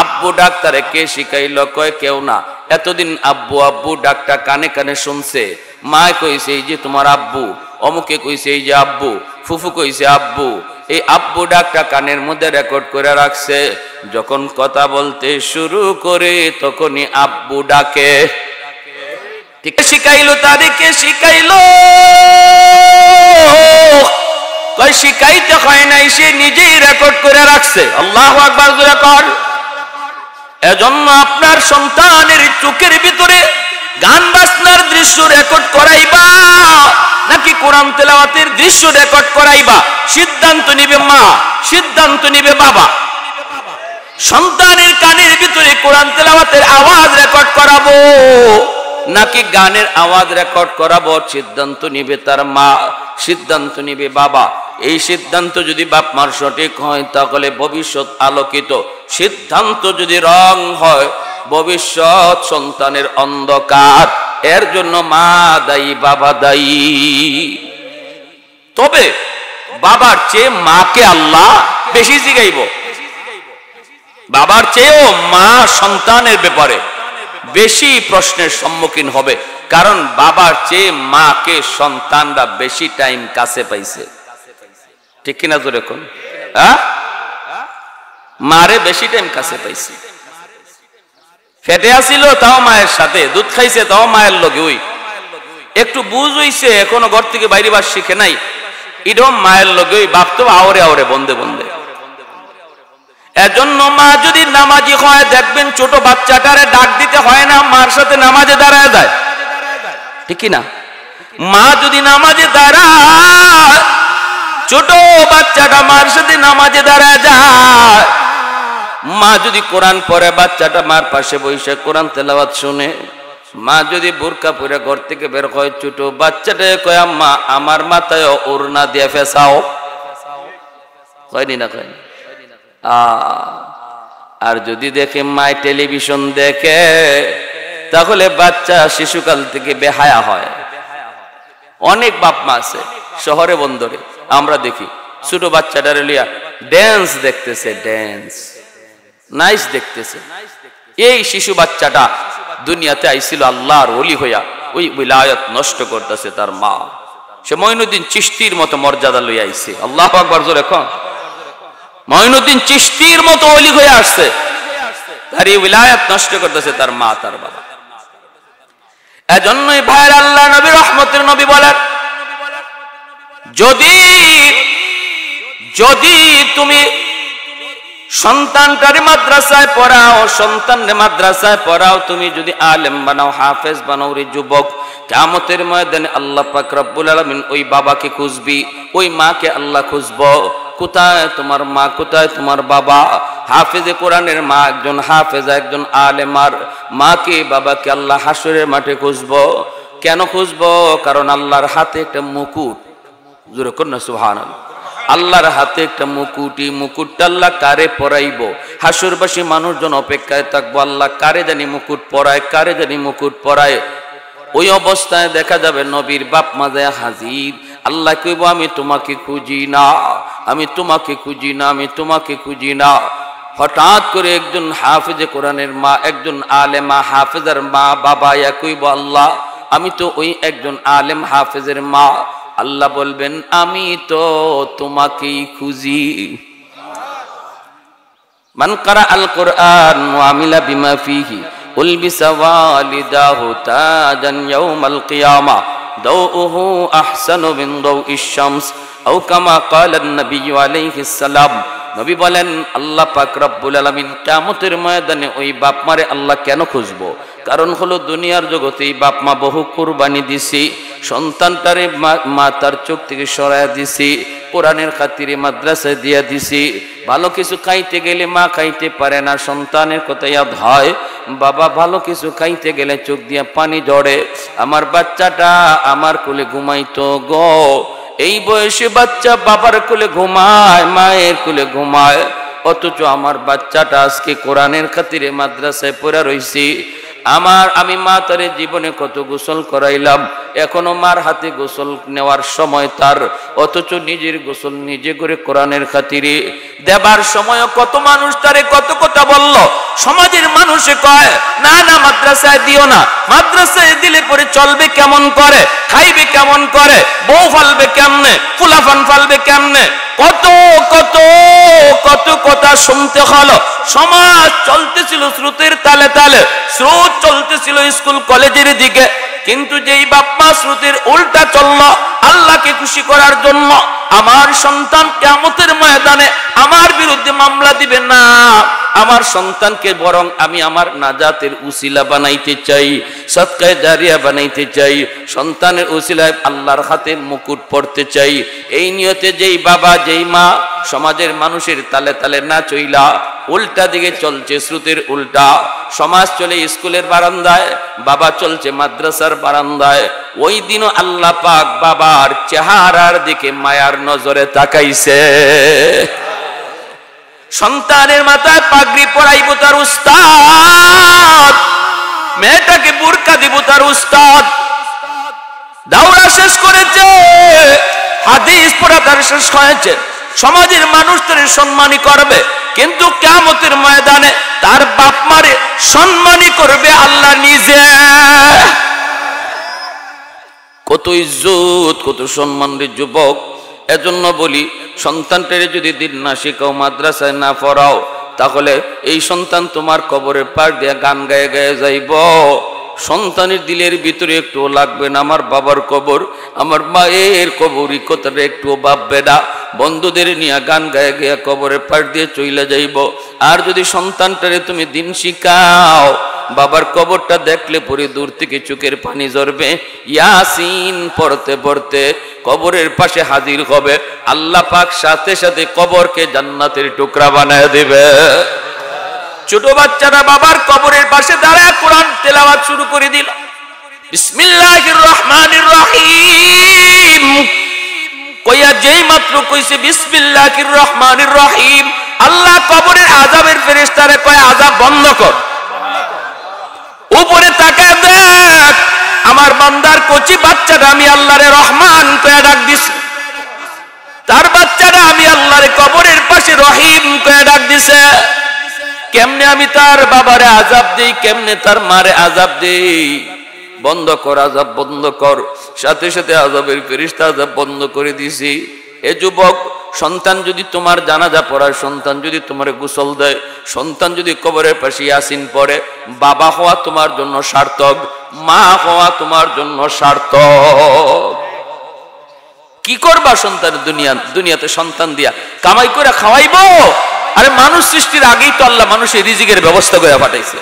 আব্বু ডাক্তারে কে শিখাইল? কয় কেউ না। এতদিন আব্বু আব্বু ডাক্তার কানে কানে শুনছে। মা কইছে এই যে তোমার আব্বু, অমুকে কইছে এই যে আব্বু, ফুফু কইছে আব্বু। এই আব্বু ডাক্তার কানের মধ্যে রেকর্ড করে রাখছে। যখন কথা বলতে শুরু করে তখনই আব্বু ডাকে। ঠিক শিখাইলো, তাদেরকে শিখাইলো। কয় শিখাইতে হয় নাই, সে নিজেই রেকর্ড করে রাখছে। আল্লাহু আকবার জোরে কর। এজন্য আপনার সন্তানের চোখের ভিতরে গান বাজনার দৃশ্য রেকর্ড করাইবা নাকি কোরআন তেলাওয়াতের দৃশ্য রেকর্ড করাইবা, সিদ্ধান্ত নিবে মা, সিদ্ধান্ত নিবে বাবা। সন্তানের কানের ভিতরে কোরআন তেলাওয়াতের আওয়াজ রেকর্ড করাবো নাকি গানের আওয়াজ রেকর্ড করাবো, সিদ্ধান্ত নিবে তার মা, সিদ্ধান্ত নিবে বাবা। এই সিদ্ধান্ত যদি বাপ মার সঠিক হয় তাহলে ভবিষ্যৎ আলোকিত, সিদ্ধান্ত যদি রং হয় ভবিষ্যৎ সন্তানের অন্ধকার। এর জন্য মা দায়ী, বাবা দায়ী। তবে বাবার চেয়ে মাকে আল্লাহ বেশি জিগাইব। বাবার চেয়েও মা সন্তানের ব্যাপারে বেশি প্রশ্নের সম্মুখীন হবে, কারণ বাবার চেয়ে মাকে সন্তানরা বেশি টাইম কাছে পাইছে। ঠিক কিনা তো দেখুন, মারে বেশি টাইম কাছে পাইছে। ফেটে আসিল তাও মায়ের সাথে, দুধ খাইছে তাও মায়ের লগে, ওই একটু বুঝ হইছে এখনো ঘর থেকে বাইরে বাস শিখে নাই, এটাও মায়ের লগে, ওই বাপ তো আওরে আওরে বন্ধে বন্ধে। এজন্য মা যদি নামাজি হয় দেখবেন ছোট বাচ্চাটারে ডাক দিতে হয় না, মার সাথে নামাজে দাঁড়ায় যায়। ঠিক কিনা? মা যদি নামাজে দাঁড়ায়, ছোট বাচ্চাটা মার সাথে নামাজে দাঁড়ায় যায়। মা যদি কোরআন পড়ে, বাচ্চাটা মার পাশে বসে কোরআন তেলাওয়াত শুনে। মা যদি বোরকা পরে ঘর থেকে বের হয়, ছোট বাচ্চাটা কয় আম্মা আমার মাথায় ওড়না দিয়ে ফেসাও, কয়নি না কয়নি? আর যদি দেখে মায় টেলিভিশন দেখে, তাহলে বাচ্চা শিশুকাল থেকে বেহায়া হয়। অনেক বাপ মা আছে শহরে বন্দরে, আমরা দেখি ছোট বাচ্চাটারে লিয়া ড্যান্স দেখতেছে, ড্যান্স নাইস দেখতেছে। এই শিশু বাচ্চাটা দুনিয়াতে আইছিল আল্লাহর ওলি হইয়া, ওই উলায়াত নষ্ট করতেছে তার মা। সে মঈনুদ্দিন চিশতির মতো মর্যাদা লইয়া আইছে। আল্লাহু আকবার জোরে কন। মঈনুদ্দিন চিশতির মতো ওলি হয়ে আসছে, তার এই উলায়াত নষ্ট করতেছে তার মা, তার বাবা। এজন্যই ভাইয়ের আল্লাহ নবী রহমতের নবী বলেন, যদি তুমি সন্তানটারে মাদ্রাসায় পড়াও, সন্তানরে মাদ্রাসায় পড়াও, তুমি যদি আলেম বানাও, হাফেজ বানাও, রে যুবক, কিয়ামতের ময়দানে আল্লাহ পাক রব্বুল আলামিন ওই বাবাকে খুঁজবি, ওই মাকে আল্লাহ খুঁজবো। কোথায় তোমার মা, কোথায় তোমার বাবা? হাফেজে কোরআনের মা একজন হাফেজা, একজন আলেমার মাকে বাবাকে আল্লাহ হাসরের মাঠে খুঁজবো। কেন খুঁজবো? কারণ আল্লাহর হাতে একটা মুকুট, জোরে কর না সুবহানাল্লাহ। আল্লাহর হাতে একটা মুকুটি, মুকুটটা আল্লাহ কারে পরাইব? হাসরবাসী মানুষজন অপেক্ষায় থাকবো, আল্লাহ কারে জানি মুকুট পরায়, কারে জানি মুকুট পরায়। ওই অবস্থায় দেখা যাবে নবীর বাপ মা যায় হাজির। আল্লাহ কইব আমি তোমাকে খুঁজি না, আমি তোমাকে খুঁজি না, আমি তোমাকে খুঁজি না। হঠাৎ করে একজন হাফেজে কোরআনের মা, একজন আলেমা হাফেজার মা বাবা ইয়া কইব আল্লাহ আমি তো ওই একজন আলেম হাফেজের মা। আল্লাহ বলবেন আমি তো তোমাকেই খুঁজি। মান কারা আল কোরআন ওয়া আমিলা বিমা ফিহি উলবিসা ওয়ালিদাহু তাজান ইয়াউমাল কিয়ামা দাউহু আহসানু মিন দাউইশ শামস আও কামা ক্বালা নবী আলাইহিস সালাম। নবী বলেন আল্লাহ পাক রব্বুল আলামিন কিয়ামতের ময়দানে ওই বাপ মারে আল্লাহ কেন খুঁজবো? কারণ হলো দুনিয়ার জগতে এই বাপ মা বহু কুরবানি দিছি, সন্তানটারে মা তার চোখ থেকে সরাইয়া দিছি, কোরআনের খাতিরে মাদ্রাসায় দিয়া দিছি। ভালো কিছু খাইতে গেলে মা খাইতে পারে না, সন্তানের কথা ইয়াদ হয়। বাবা ভালো কিছু খাইতে গেলে চোখ দিয়ে পানি ঝরে। আমার বাচ্চাটা আমার কোলে ঘুমাইতো গো। এই বয়সে বাচ্চা বাবার কোলে ঘুমায়, মায়ের কোলে ঘুমায়, অথচ আমার বাচ্চাটা আজকে কোরআনের খাতিরে মাদ্রাসায় পড়া রইছি। আমি মা তারে জীবনে কত গোসল করাইলাম, এখনো মার হাতে গোসল নেওয়ার সময় তার, অথচ নিজের গোসল নিজে করে কোরআনের খাতিরে দেবার সময় কত মানুষ তারে কত কথা বলল। সমাজের মানুষে কয় না না মাদ্রাসায় দিও না, মাদ্রাসায় দিলে পরে চলবে কেমন করে, খাইবে কেমন করে, বউ ফালবে কেমনে, ফুলাফান ফালবে কেমনে, কত কত কত কথা শুনতে হলো। সমাজ চলতেছিল স্রোতের তালে তালে, স্রোত চলতেছিল স্কুল কলেজের দিকে, কিন্তু যেই বাপ্পা স্রোতের উল্টা চললো আল্লাহকে খুশি করার জন্য, আমার সন্তান কিয়ামতের ময়দানে আমার বিরুদ্ধে মামলা দিবে না, আমার সন্তানকে বরং আমি আমার নাজাতের উসিলা বানাইতে চাই, সদকায়ে জারিয়া বানাইতে চাই, সন্তানের উসিলায় আল্লাহর হাতে মুকুট পড়তে চাই। এই নিয়তে যেই বাবা যেই মা সমাজের মানুষের তালে তালে না চইলা উল্টা দিকে চলছে, স্রোতের উল্টা, সমাজ চলে স্কুলের বারান্দায়, বাবা চলছে মাদ্রাসার বারান্দায়, ওই দিনও আল্লাহ পাক বাবার চেহারার দিকে মায়ার নজরে তাকাইছে। সন্তানের মাথায় পাগড়ি পরাইব তার উস্তাদ, মেয়েটাকে বুরকা দিব তার উস্তাদ, দাওরা শেষ করেছে, হাদিস পড়া তার শেষ হয়েছে, সমাজের মানুষ তার সম্মানী করবে, কিন্তু কিয়ামতের ময়দানে তার বাপ মারে সম্মানী করবে আল্লাহ নিজে। কত ইজ্জত কত সম্মান রে যুবক। এজন্য বলি সন্তানটারে যদি দিন না শেখাও, মাদ্রাসায় না পড়াও, তাহলে এই সন্তান তোমার কবরের পার দিয়ে গান গায়ে গায়ে যাইব। সন্তানের দিলের ভিতরে একটুও লাগবে না আমার বাবার কবর, আমার মায়ের কবরই কথাটা একটুও ভাববে না, বন্ধুদের নিয়ে গান গায়ে গায়ে কবরের পার দিয়ে চইলা যাইব। আর যদি সন্তানটারে তুমি দিন শিখাও, বাবার কবরটা দেখলে পরে দূর থেকে চোখের পানি ঝরবে, ইয়াসিন পড়তে পড়তে কবরের পাশে হাজির হবে, আল্লাহ পাক সাথে সাথে কবরকে জান্নাতের টুকরা বানায় দিবে। ছোট বাচ্চারা বাবার কবরের পাশে দাঁড়ায় কোরআন তেলাওয়াত শুরু করে দিল, বিসমিল্লাহির রহমানির রহিম কইয়া যেই মাত্র কইছে বিসমিল্লাহির রহমানির রহিম, আল্লাহ কবরের আযাবের ফেরেশতারে কয় আযাব বন্ধ কর, উপরে তাকায় দেখ আমার বান্দার কচি বাচ্চাটা আমি আল্লাহরে রহমান কয়ে ডাক দিছি, তার বাচ্চাটা আমি আল্লাহরে কবরের পাশে রহিম কয়ে ডাক দিছে। কেমনে আমি তার বাবারে আযাব দেই, কেমনে তার মারে আযাব দেই, বন্ধ কর আযাব বন্ধ কর, সাথে সাথে আযাবের ফেরেশতা আযাব বন্ধ করে দিছি। এ যুবক, সন্তান যদি তোমার জানাজা পড়ায়, সন্তান যদি তোমার গোসল দেয়, সন্তান যদি কবরের পাশে ইয়াসিন পড়ে, বাবা হওয়া তোমার জন্য সার্থক, মা হওয়া তোমার জন্য সার্থক। কি করবা সন্তান দুনিয়াতে সন্তান দিয়া কামাই করে খাওয়াইবো? আরে মানুষ সৃষ্টির আগেই তো আল্লাহ মানুষের রিজিকের ব্যবস্থা করে পাঠাইছে,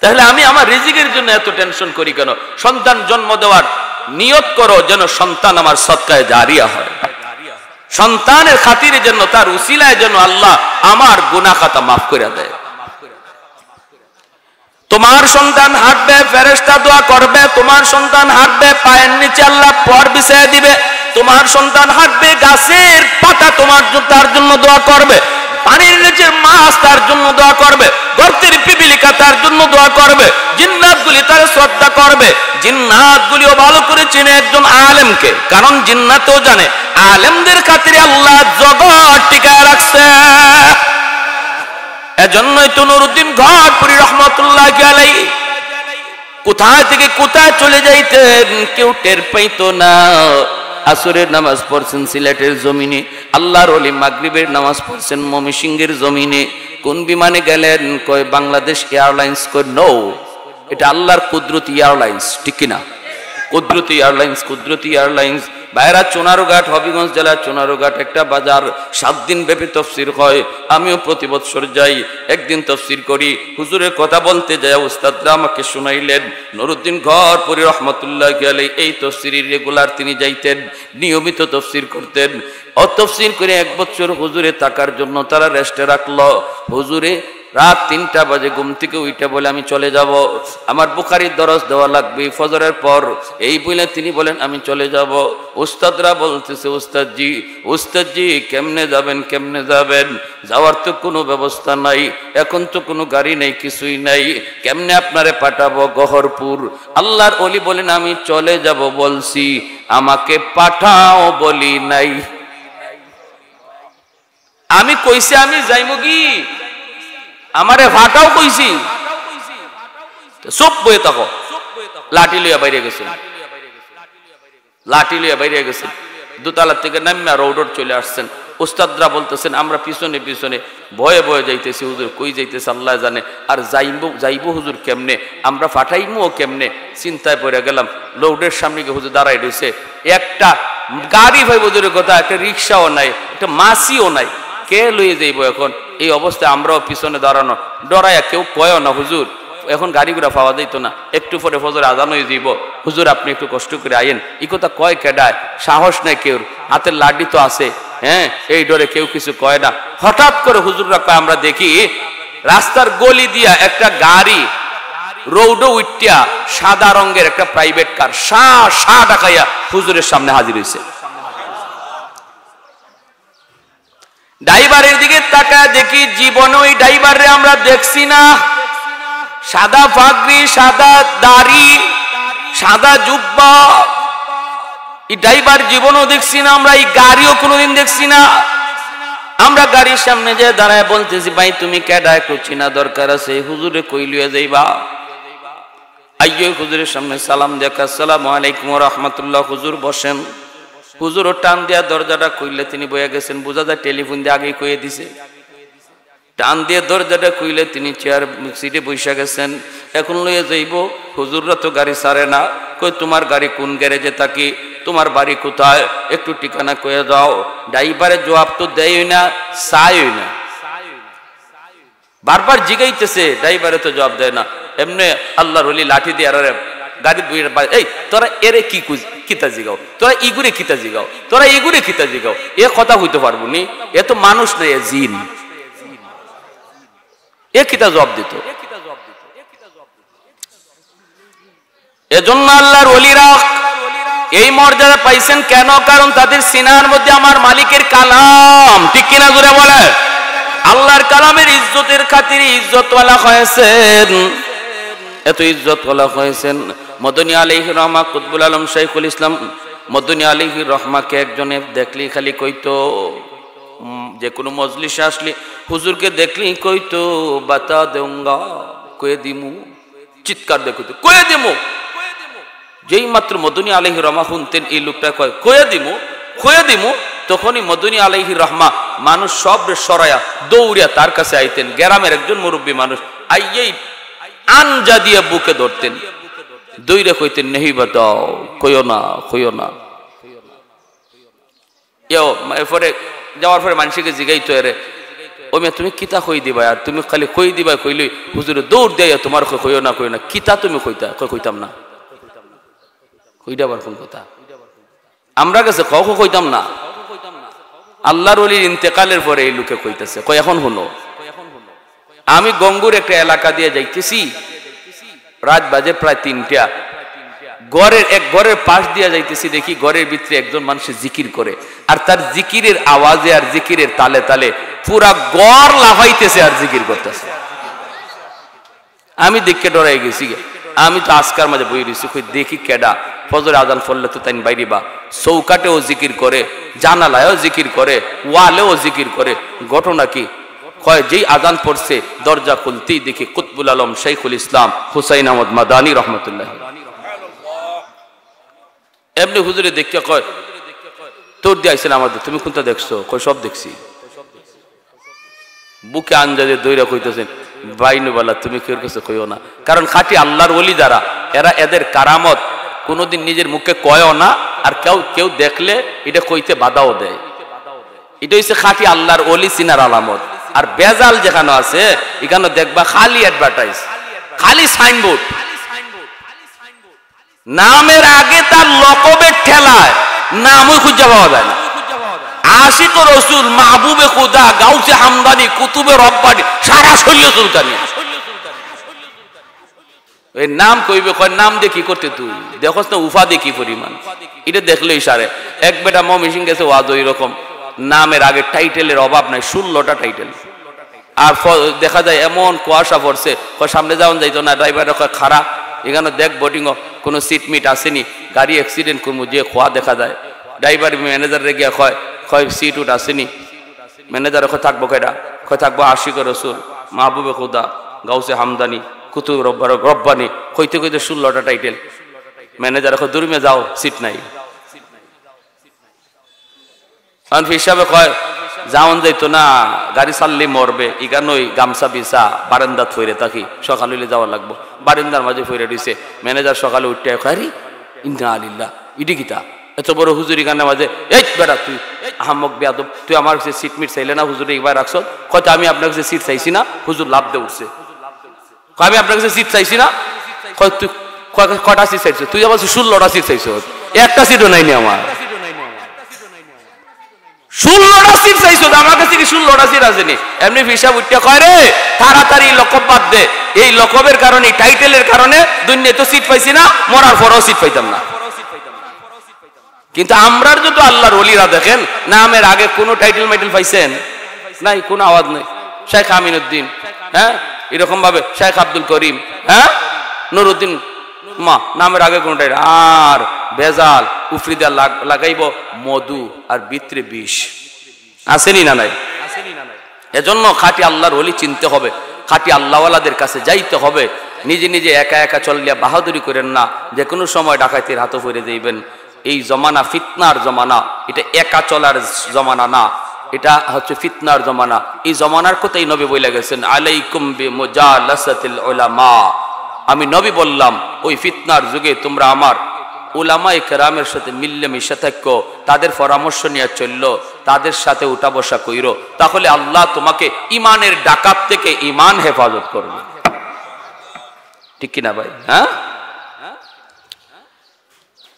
তাহলে আমি আমার রিজিকের জন্য এত টেনশন করি কেন? সন্তান জন্ম দেওয়ার নিয়ত করো যেন সন্তান আমার সদকায়ে জারিয়া হয়, সন্তানের খাতিরে যেন তার উসিলায় যেন আল্লাহ আমার গুনাহ খাতা মাফ করে দেয়। তোমার সন্তান হাঁটবে, ফেরেশতা দোয়া করবে, তোমার সন্তান হাঁটবে, পায়ের নিচে আল্লাহ পর বিছায়া দিবে, তোমার সন্তান হাঁটবে, গাছের পাতা তার জন্য দোয়া করবে, পানির নিচের মাছ তার জন্য দোয়া করবে, গর্তের পিপিলিকা তার জন্য দোয়া করবে, জিন্নাতগুলি তার শ্রদ্ধা করবে। জিন্নাতগুলিও ভালো করে চেনে একজন আলেমকে, কারণ জিন্নাতও জানে আলেমদের খাতিরে আল্লাহ জগৎ টিকায় রাখছে। এজন্যই তো নুরউদ্দিন ঘটপুরী রহমাতুল্লাহি আলাইহি কোথায় থেকে কোথায় চলে যাইতেন কেউ টের পাইতো না। আসরের নামাজ পড়ছেন সিলেটের জমিনে, আল্লাহর ওলি মাগরিবের নামাজ পড়ছেন ময়মনসিংহের জমিনে। কোন বিমানে গেলেন? কয় বাংলাদেশ এয়ারলাইন্স। কয় নো, এটা আল্লাহর কুদরতি এয়ারলাইন্স, ঠিক কিনা? কুদরতি এয়ারলাইন্স, কুদরতি এয়ারলাইন্স। বাইরা চুনারুঘাট, হবিগঞ্জ জেলার চুনারুঘাট একটা বাজার, 7 দিন ব্যাপী তফসির হয়। আমিও প্রতি বছর যাই, একদিন তফসির করি। হুজুরের কথা বলতে যায় উস্তাদরা আমাকে শুনাইলেন, নুরউদ্দিন ঘটপুরী রহমাতুল্লাহি আলাইহি এই তফসিরের রেগুলার তিনি যাইতেন, নিয়মিত তফসির করতেন। তফসির করে 1 বছর হুজুরে থাকার জন্য তারা রেস্টে রাখলো। হুজুরে রাত 3টা বাজে ঘুম থেকে উঠে বলে আমি চলে যাব, আমার বুখারীর দরস দেওয়া লাগবে ফজরের পর। এই বলে তিনি বলেন আমি চলে যাব। উস্তাদরা বলতেছে উস্তাদজি কেমনে যাবেন, কেমনে যাবেন? যাওয়ার তো কোনো ব্যবস্থা নাই, এখন তো কোনো গাড়ি নেই, কিছুই নাই, কেমনে আপনারে পাঠাবো গহরপুর? আল্লাহর ওলি বলেন আমি চলে যাব বলছি, আমাকে পাঠাও বলি নাই। আমি কইছি আমি যাইমু কি, আমারে ফাটাও কইছি, সব বয়ে থাকো। লাঠি লইয়া বাইরে গেছেন, লাঠি লইয়া বাইরে গেছেন, দোতলা থেকে নামিয়া রোড চলে আসছেন। উস্তাদরা বলতেছেন আমরা পিছনে পিছনে ভয়ে ভয়ে যাইতেছি, হুজুর কই যাইতেছে আল্লাহ জানে, আর যাইবো হুজুর কেমনে, আমরা ফাটাইমু কেমনে? চিন্তায় পড়ে গেলাম। রোডের সামনে গিয়ে হুজুর দাঁড়াই রয়েছে, একটা গাড়ি ভাই হুজুরের কথা, একটা রিক্সাও নাই, একটা মাসিও নাই, কে লইয়ে যাইবো এখন? এই অবস্থায় আমরাও পিছনে দাঁড়ানো, ডরাইয়া কেউ কয়ও না হুজুর এখন গাড়িগুলা পাওয়া যাইতো না, একটু পরে ফজর আজান হয়ে যাইব, হুজুর আপনি একটু কষ্ট করে আইন। এই কথা কয় কেডায়? সাহস নাই কেউ, হাতের লাডি তো আছে, হ্যাঁ, এই ডরে কেউ কিছু কয় না। হঠাৎ করে হুজুররা কয়, আমরা দেখি রাস্তার গলি দিয়া একটা গাড়ি রৌডো উইটিয়া সাদা রঙের একটা প্রাইভেট কার সা ডাকাইয়া হুজুরের সামনে হাজির হয়েছে। ড্রাইভারের দিকে তাকায় দেখি, জীবনে ওই ড্রাইভারে আমরা দেখছি না, সাদা পাগড়ি, সাদা দাড়ি, সাদা জুব্বা, এই ড্রাইভার জীবনও দেখছি না আমরা, এই গাড়িও কোনোদিন দেখছি না। আমরা গাড়ির সামনে যে দাঁড়ায় বলতেছি, ভাই তুমি কেডা, একটু চিনা দরকার আছে, হুজুরে কই লইয়া যাইবা? আইয়ো হুজুরের সামনে সালাম দেখা, আসসালামু আলাইকুম ওয়া রাহমাতুল্লাহ, হুজুর বসেন। হুজুর টান দিয়া দরজাটা খুইলে তিনি বইয়া গেছেন, বোঝা যায় টেলিফোন দিয়ে আগেই কইয়ে দিছে। টান দিয়ে দরজাটা খুইলে তিনি চেয়ার সিটে বসে গেছেন। এখন লইয়া যাইব, হুজুররা তো গাড়ি ছাড়ে না, কই তোমার গাড়ি কোন গ্যারেজে থাকি, তোমার বাড়ি কোথায়, একটু ঠিকানা কয়ে দাও। ড্রাইভারের জবাব তো দেয় না, চায়ই না, বারবার জিগাইতেছে, ড্রাইভারে তো জবাব দেয় না। এমনি আল্লাহর ওলি লাঠি দিয়ে আর গাড়ি এই তোরা এরে কি কিতা জিগাও, তোরা ইগুরে কিতা জিগাও, তোরা ইগুরে কিতা জিগাও, এ কথা হইতে পারবো নি, এ তো মানুষ নাই, এ জিন, এ কিতা জবাব দিত? এজন্য আল্লাহর ওলিরা এই মর্যাদা পাইছেন কেন? কারণ তাদের সিনার মধ্যে আমার মালিকের কালাম, ঠিক কিনা জোরে বলে? আল্লাহর কালামের ইজ্জতের খাতিরে ইজ্জতওয়ালা হয়েছেন, এত ইজ্জতওয়ালা হয়েছেন। মদনী আলাইহির রহমা কুতবুল আলম শাইখুল ইসলাম মদনী আলাইহির রহমাকে একজনে দেখলি খালি কইতো, যে কোনো মজলিসে আসলে হুজুরকে দেখলি কইতো বাতা দেউঙ্গা, কয়ে দিমু, চিৎকার দিয়ে কইতো কয়ে দিমু। যেই মাত্র মদনী আলাইহির রহমা শুনতেন এই লোকটা কয় কয়ে দিমু, কয়ে দিমু, তখনই মদনী আলাইহির রহমা মানুষ সব সরাইয়া দৌড়িয়া তার কাছে আইতেন। গ্রামের একজন মুরব্বী মানুষ আইয়েই আনজা দিয়ে বুকে ধরতেন, দৌড়ে কইতেন নেহি বাতাও, কইও না, কইও না। এরপরে যাওয়ার পরে মানুষকে জিগাইতো, এরে ও মেয়ে তুমি কিতা কই দিবা, আর তুমি খালি কই দিবা কইলি হুজুরে দৌড় দেয়, তোমার কইও না, কইও না, কিতা তুমি কইতা? কইতাম না। কইটা আবার কোন কথা? আমরা কাছে কইতাম না। আল্লাহর ওলির ইন্তেকালের পরে এই লোকে কইতেছে, কই এখন হলো, আমি গঙ্গুর একটা এলাকা দিয়ে যাইতেছি, রাত বাজে প্রায় 3টা, ঘরের পাশ দিয়ে যাইতেছি, দেখি ঘরের ভিতরে একজন মানুষ জিকির করে, আর তার জিকিরের আওয়াজে আর জিকিরের তালে তালে পুরা ঘর লাফাইতেছে আর জিকির করতেছে। আমি দেখে ডরাই গেছি, আমি তো আজকার মাঝে বই রয়েছি, দেখি কেডা, ফজর আজান ফললে তো তাই বাইরে বা চৌকাটেও জিকির করে, জানালায়ও জিকির করে, ওয়ালেও জিকির করে। ঘটনা কি? কয় যেই আজান পড়ছে দরজা খুলতেই দেখি কুতবুল আলম শাইখুল ইসলাম হুসাইন আহমদ মাদানী রহমতুল্লাহ। এমনি হুজুরে দেখে কয় তোর দিয়ে আইসেন আমাদের, তুমি কোনটা দেখছো? কয় সব দেখছি। বুকে আঞ্জাদে দইরা কইতেছেন, বাইনুবালা তুমি কেউ কাছে কইও না, কারণ খাঁটি আল্লাহর ওলি যারা, এরা এদের কারামত কোনোদিন নিজের মুখে কয়ও না, আর কেউ দেখলে এটা কইতে বাধাও দেয়। এটা হচ্ছে খাঁটি আল্লাহর ওলি চিনার আলামত। আর বেজাল যেখানে আছে এখানে দেখবা খালি অ্যাডভার্টাইজ, খালি সাইনবোর্ড, নামের আগে তার লকবের ঠেলায় নামও খুঁজে পাওয়া যায় না। আশিক রসুল, মাহবুবে খুদা, গাউসে হামদানি, কুতুবে রব্বানি, সারা শরীর চুলকানি। ওই নাম কইবে, কয় নাম দিয়ে কি করতে তুই দেখোস না উফা দিয়ে কি পরিমাণ, এটা দেখলে ইশারে। এক বেটা মমিসিং গেছে ওয়াজ ওই রকম, নামের আগে টাইটেলের অভাব নাই, 16টা টাইটেল। আর দেখা যায় এমন কুয়াশা পড়ছে, সামনে যাওয়া যাইতো না, ড্রাইভার খারা এখানে দেখ বোটিং কোনো সিট মিট আসেনি, গাড়ি অ্যাক্সিডেন্ট করবো যে খোয়া দেখা যায়। ড্রাইভার ম্যানেজারে গিয়া কয় সিট উঠ আসেনি, ম্যানেজার থাকবো কেটা, থাকবো আশিক রসুল, মাহবুবে খুদা, গাউসে হামদানি, কুতুব রব্বানি, কইতে কইতে 16টা টাইটেল। ম্যানেজার দূরমে যাও, সিট নাই। হিসাবে কয় যাওন যাইতো না, গাড়ি চাললে মরবে, ইগানই গামছা বিছা বারান্দাত ফইরে থাকি, সকাল হইলে যাওয়া লাগবো। বারান্দার মাঝে ফইরে দিছে। ম্যানেজার সকালে উঠতে কয় ইন্না আলিল্লাহ, ইডি কিতা এত বড় হুজুরি গানের মাঝে, এই বেটা তুই আহমক বেয়াদব, তুই আমার কাছে সিট মিট চাইলে না, হুজুরে একবার রাখছ। কয়তো আমি আপনার কাছে সিট চাইছি না, হুজুর লাভ দিয়ে উঠছে। আমি আপনার কাছে সিট চাইছি না, কয় তুই কটা সিট চাইছো, তুই আমার 16টা সিট চাইছো, একটা সিটও নাইনি আমার। 16টা সিট চাইছো, আমার কাছে কি 16টা সিট আসেনি? এমনি হিসাব উঠতে কয় রে তাড়াতাড়ি লকব বাদ দে, এই লকবের কারণে, টাইটেলের কারণে দুনিয়ায় তো সিট পাইছি না, মরার পরেও সিট পাইতাম না। কিন্তু আমরার যত আল্লাহর ওলিরা দেখেন, নামের আগে কোনো টাইটেল মাইটেল পাইছেন নাই, কোনো আওয়াজ নেই। শেখ আমিনুদ্দিন, হ্যাঁ এরকম ভাবে শেখ আব্দুল করিম, হ্যাঁ নুরুদ্দিন, মা নামের আগে কোনো টাইটেল। আর বেজাল উফরিদা লাগাইব মধু আর ভিতরে বিষ, আসেনি না নাই? এজন্য খাঁটি আল্লাহর ওলি চিনতে হবে, খাঁটি আল্লাহওয়ালাদের কাছে যাইতে হবে। নিজে নিজে একা একা চললিয়া বাহাদুরি করেন না, যে কোনো সময় ডাকাতির হাতে পড়ে যাইবেন। এই জমানা ফিতনার জমানা, এটা একা চলার জমানা না, এটা হচ্ছে ফিতনার জমানা। এই জমানার কথাই নবী বলে গেছেন, আলাইকুম বিমুজালাসাতিল উলামা। আমি নবী বললাম ওই ফিতনার যুগে তোমরা আমার উলামায়ে কেরামের সাথে মিললে মিশে থাকো, তাদের পরামর্শ নিয়ে চললো, তাদের সাথে উঠা বসা কইরো, তাহলে আল্লাহ তোমাকে ইমানের ডাকাত থেকে ইমান হেফাজত করবে। ঠিক কিনা ভাই? হ্যাঁ,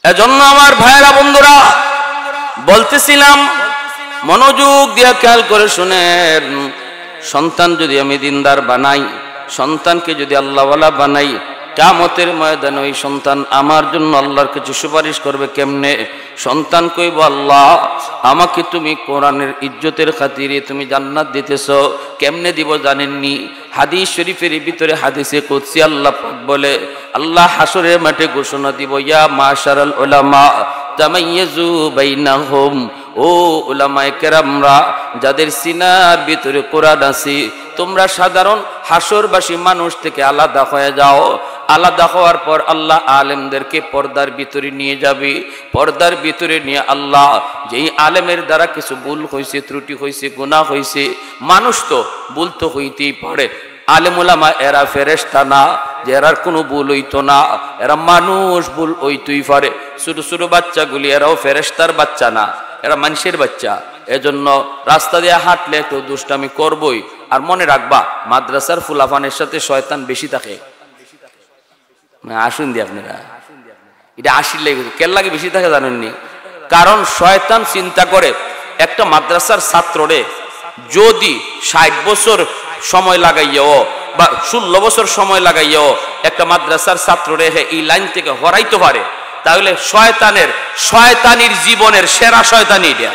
এজন্য আমার ভাইয়েরা বন্ধুরা বলতেছিলাম, মনোযোগ দিয়ে খেয়াল করে শুনেন, সন্তান যদি আমি দিনদার বানাই, সন্তানকে যদি আল্লাহওয়ালা বানাই, কিয়ামতের ময়দানে ওই সন্তান আমার জন্য আল্লাহর কাছে সুপারিশ করবে। কেমনে? সন্তান কইব, আল্লাহ আমাকে তুমি কোরআনের ইজ্জতের খাতিরে তুমি জান্নাত দিতেছো, কেমনে দিব জানেননি? হাদিস শরীফের ভিতরে হাদিসে কুদসি আল্লাহ পাক বলে, আল্লাহ হাসরের মাঠে ঘোষণা দিব, ইয়া মাশারাল উলামা তামাইয়াজু বাইনাহুম, ও উলামায়ে কেরামরা যাদের সিনার ভিতরে কোরআন আছে, তোমরা সাধারণ হাসরবাসী মানুষ থেকে আলাদা হয়ে যাও। আলাদা হওয়ার পর আল্লাহ আলেমদেরকে পর্দার ভিতরে নিয়ে যাবে। পর্দার ভিতরে নিয়ে আল্লাহ যেই আলেমের দ্বারা কিছু ভুল হয়েছে, ত্রুটি হয়েছে, গুনাহ হয়েছে, মানুষ তো ভুল তো হইতেই পারে, আলেম উলামা এরা ফেরেশতা না যে এরার কোনো ভুল হইতো না, এরা মানুষ, ভুল হইতেই পারে। ছোট ছোট বাচ্চাগুলি এরাও ফেরেশতার বাচ্চা না, এরা মানুষের বাচ্চা। এজন্য রাস্তা দিয়ে হাঁটলে একটু দুষ্টামি করবই। আর মনে রাখবা, মাদ্রাসার ফুলাফানের সাথে শয়তান বেশি থাকে। আসুন দি আপনারা, এটা আসলে কেন লাগে বেশি থাকে জানেননি? কারণ শয়তান চিন্তা করে একটা মাদ্রাসার ছাত্ররে যদি 60 বছর সময় লাগাইয়াও বা 16 বছর সময় লাগাইয়াও একটা মাদ্রাসার ছাত্ররে এই লাইন থেকে হরাইতে পারে, তাহলে শয়তানির জীবনের সেরা শয়তানি এটা,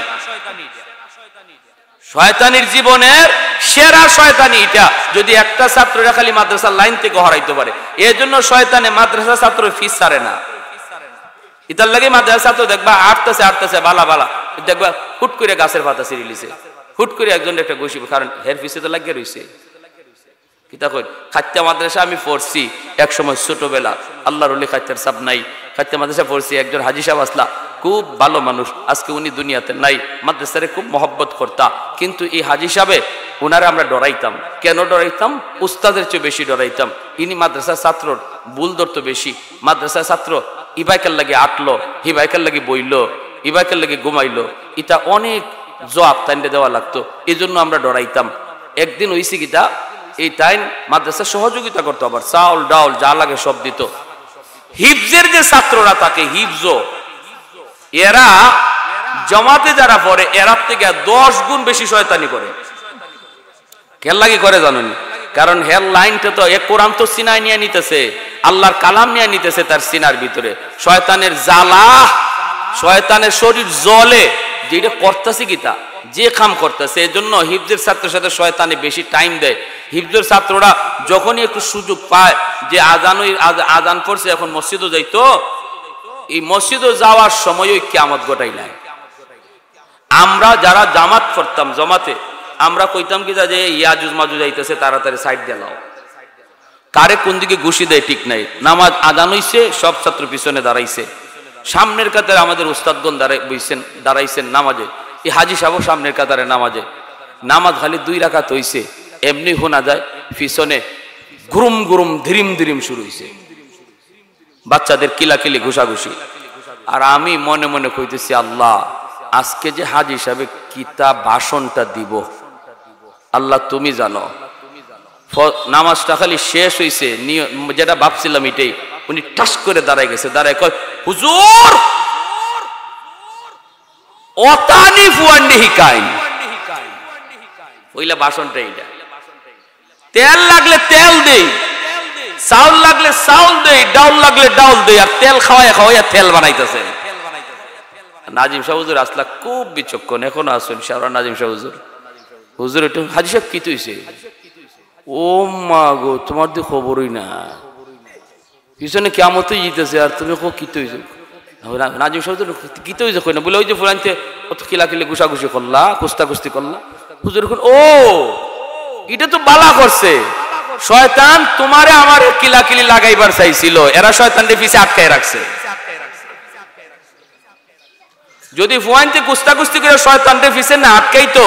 শয়তানির জীবনের সেরা শয়তানি এটা, যদি একটা ছাত্ররা খালি মাদ্রাসার লাইন থেকে হরাইতে পারে। এই জন্য শয়তানে মাদ্রাসা ছাত্র ফিস ছাড়ে না। ইতার লাগে মাদ্রাসা ছাত্র দেখবা আটতেছে বালা বালা, দেখবা হুট করে গাছের পাতা ছিঁড়ে লিছে, হুট করে একজন একটা বসিব, কারণ হের ফিসে তো লাগিয়ে রয়েছে। কিতা কই খাত্যা মাদ্রাসা আমি পড়ছি এক সময় ছোটবেলা, আল্লাহর ওলি খাত্যার সাব নাই, খাত্যা মাদ্রাসা পড়ছি। একজন হাজি সাহেব আসলা, খুব ভালো মানুষ, আজকে উনি দুনিয়াতে নাই, মাদ্রাসারে খুব মহব্বত করতা। কিন্তু এই হাজি সাহেবে ওনারে আমরা ডরাইতাম। কেন ডরাইতাম? উস্তাদের চেয়ে বেশি ডরাইতাম। ইনি মাদ্রাসার ছাত্র ভুল ধরতো বেশি। মাদ্রাসার ছাত্র ইবাইকার লাগে আটলো, হিবাইকার লাগে বইলো, ইবাইকার লাগে ঘুমাইলো, এটা অনেক জবাব তাইনটা দেওয়া লাগতো। এই জন্য আমরা ডরাইতাম। একদিন হইছে কিতা, এই টাইম মাদ্রাসা সহযোগিতা করতো, আবার চাউল ডাউল যা লাগে সব দিত। হিফজের যে ছাত্ররা থাকে, হিফজ, এরা জমাতে যারা পড়ে এরার থেকে 10 গুণ বেশি শয়তানি করে। কেন লাগি করে জানেন? কারণ হের লাইনটা তো এক কোরআন তো সিনায় নিয়ে নিতেছে, আল্লাহর কালাম নিয়ে নিতেছে তার সিনার ভিতরে। শয়তানের জ্বালা, শয়তানের শরীর জ্বলে যে এটা করতেছে কিতা, যে কাম করতেছে। এই জন্য হিফজের ছাত্রের সাথে শয়তানে বেশি টাইম দেয়। হিফজের ছাত্ররা যখনই একটু সুযোগ পায় যে আজান পড়ছে এখন মসজিদও যাইতো, এই মসজিদও যাওয়ার সময় ওই কিয়ামত ঘটাই নাই। আমরা যারা জামাত পড়তাম, জমাতে আমরা কইতাম কি যে ইয়াজুজ মাজুজ যাইতেছে, তাড়াতাড়ি সাইড দিয়ে লাও। কারে কোন দিকে ঘুষি দেয় ঠিক নাই। নামাজ আজান হইছে, সব ছাত্র পিছনে দাঁড়াইছে, সামনের কাতারে আমাদের উস্তাদগণ দাঁড়াইছেন নামাজে, এই হাজি সাহেব সামনের কাতারে নামাজে। নামাজ খালি 2 রাকাত হইছে, এমনি শোনা যায় পিছনে গুরুম গুরুম ধিরিম ধিরিম শুরু হইছে, বাচ্চাদের কিলাকিলি ঘুষাঘুষি। আর আমি মনে মনে কইতেছি, আল্লাহ আজকে যে হাজি সাহেব কিতা ভাষণটা দিব আল্লাহ তুমি জানো। নামাজটা খালি শেষ হইছে, যেটা ভাবছিলাম এটাই, উনি ঠাস করে দাঁড়ায় গেছে, দাঁড়ায় কয় হুজুর অতানি ফুয়ান্ডি হিকাইন। ওইলা ভাষণটা এইটা। তেল লাগলে তেল দেই, চাউল লাগলে চাউল দেই, ডাউল লাগলে ডাউল দেই, আর তেল খাওয়াইয়া খাওয়াইয়া তেল বানাইতেছে। নাজিম শাহ হুজুর আসলা খুব বিচক্ষণ, এখনো আসুন শাহরা নাজিম শাহ হুজুর। হুজুর একটু হাজি সাহেব কি তুইছে? ও মা গো, তোমার দিয়ে খবরই না, পিছনে কিয়ামতই জিতেছে আর তুমি কি তুইছে? নাজিম শাহ হুজুর কি তুইছে কই না, বলে ওই যে ফুলানতে অত কিলাকিলি ঘুষাঘুষি করলা, কুস্তাকুস্তি করলা। হুজুর ও এটা তো বালা করছে, শয়তান তোমারে আমার কিলাকিলি লাগাইবার চাইছিল, এরা শয়তানকে পিছে আটকায় রাখছে। যদি ফুয়াইনতে কুস্তাকুস্তি করে শয়তানকে পিছে না আটকাইতো,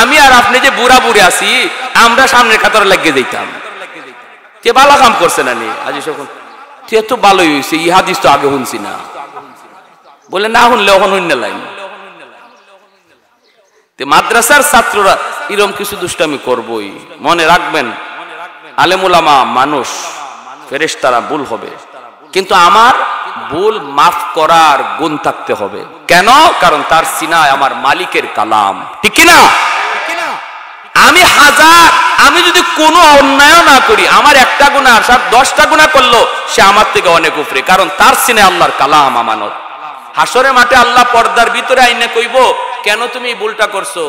আমি আর আপনি যে বুড়া বুড়ি আছি আমরা সামনের কাতারে লাগিয়ে দিতাম। কে বালা কাম করছে না নি আজি সকল, তে তো ভালোই হইছে, ই হাদিস তো আগে শুনছি না, বলে না শুনলে ওখানে হইন লাইন। মাদ্রাসার ছাত্ররা এরকম কিছু দুষ্টামি করবই, মনে রাখবেন। আলেম উলামা মানুষ, ফেরেশতারা ভুল হবে, কিন্তু আমার ভুল মাফ করার গুণ থাকতে হবে। কেন? কারণ তার সিনায় আমার মালিকের কালাম, ঠিক কিনা? আমি যদি কোনো অন্যায় না করি, আমার একটা গুনাহ আর 10টা গুনাহ করলো, সে আমার থেকে অনেক উপরে, কারণ তার সিনায় আল্লাহর কালাম আমানত। হাসরের মাঠে আল্লাহ পর্দার ভিতরে আইনে কইব, কেন তুমি এই ভুলটা করছো?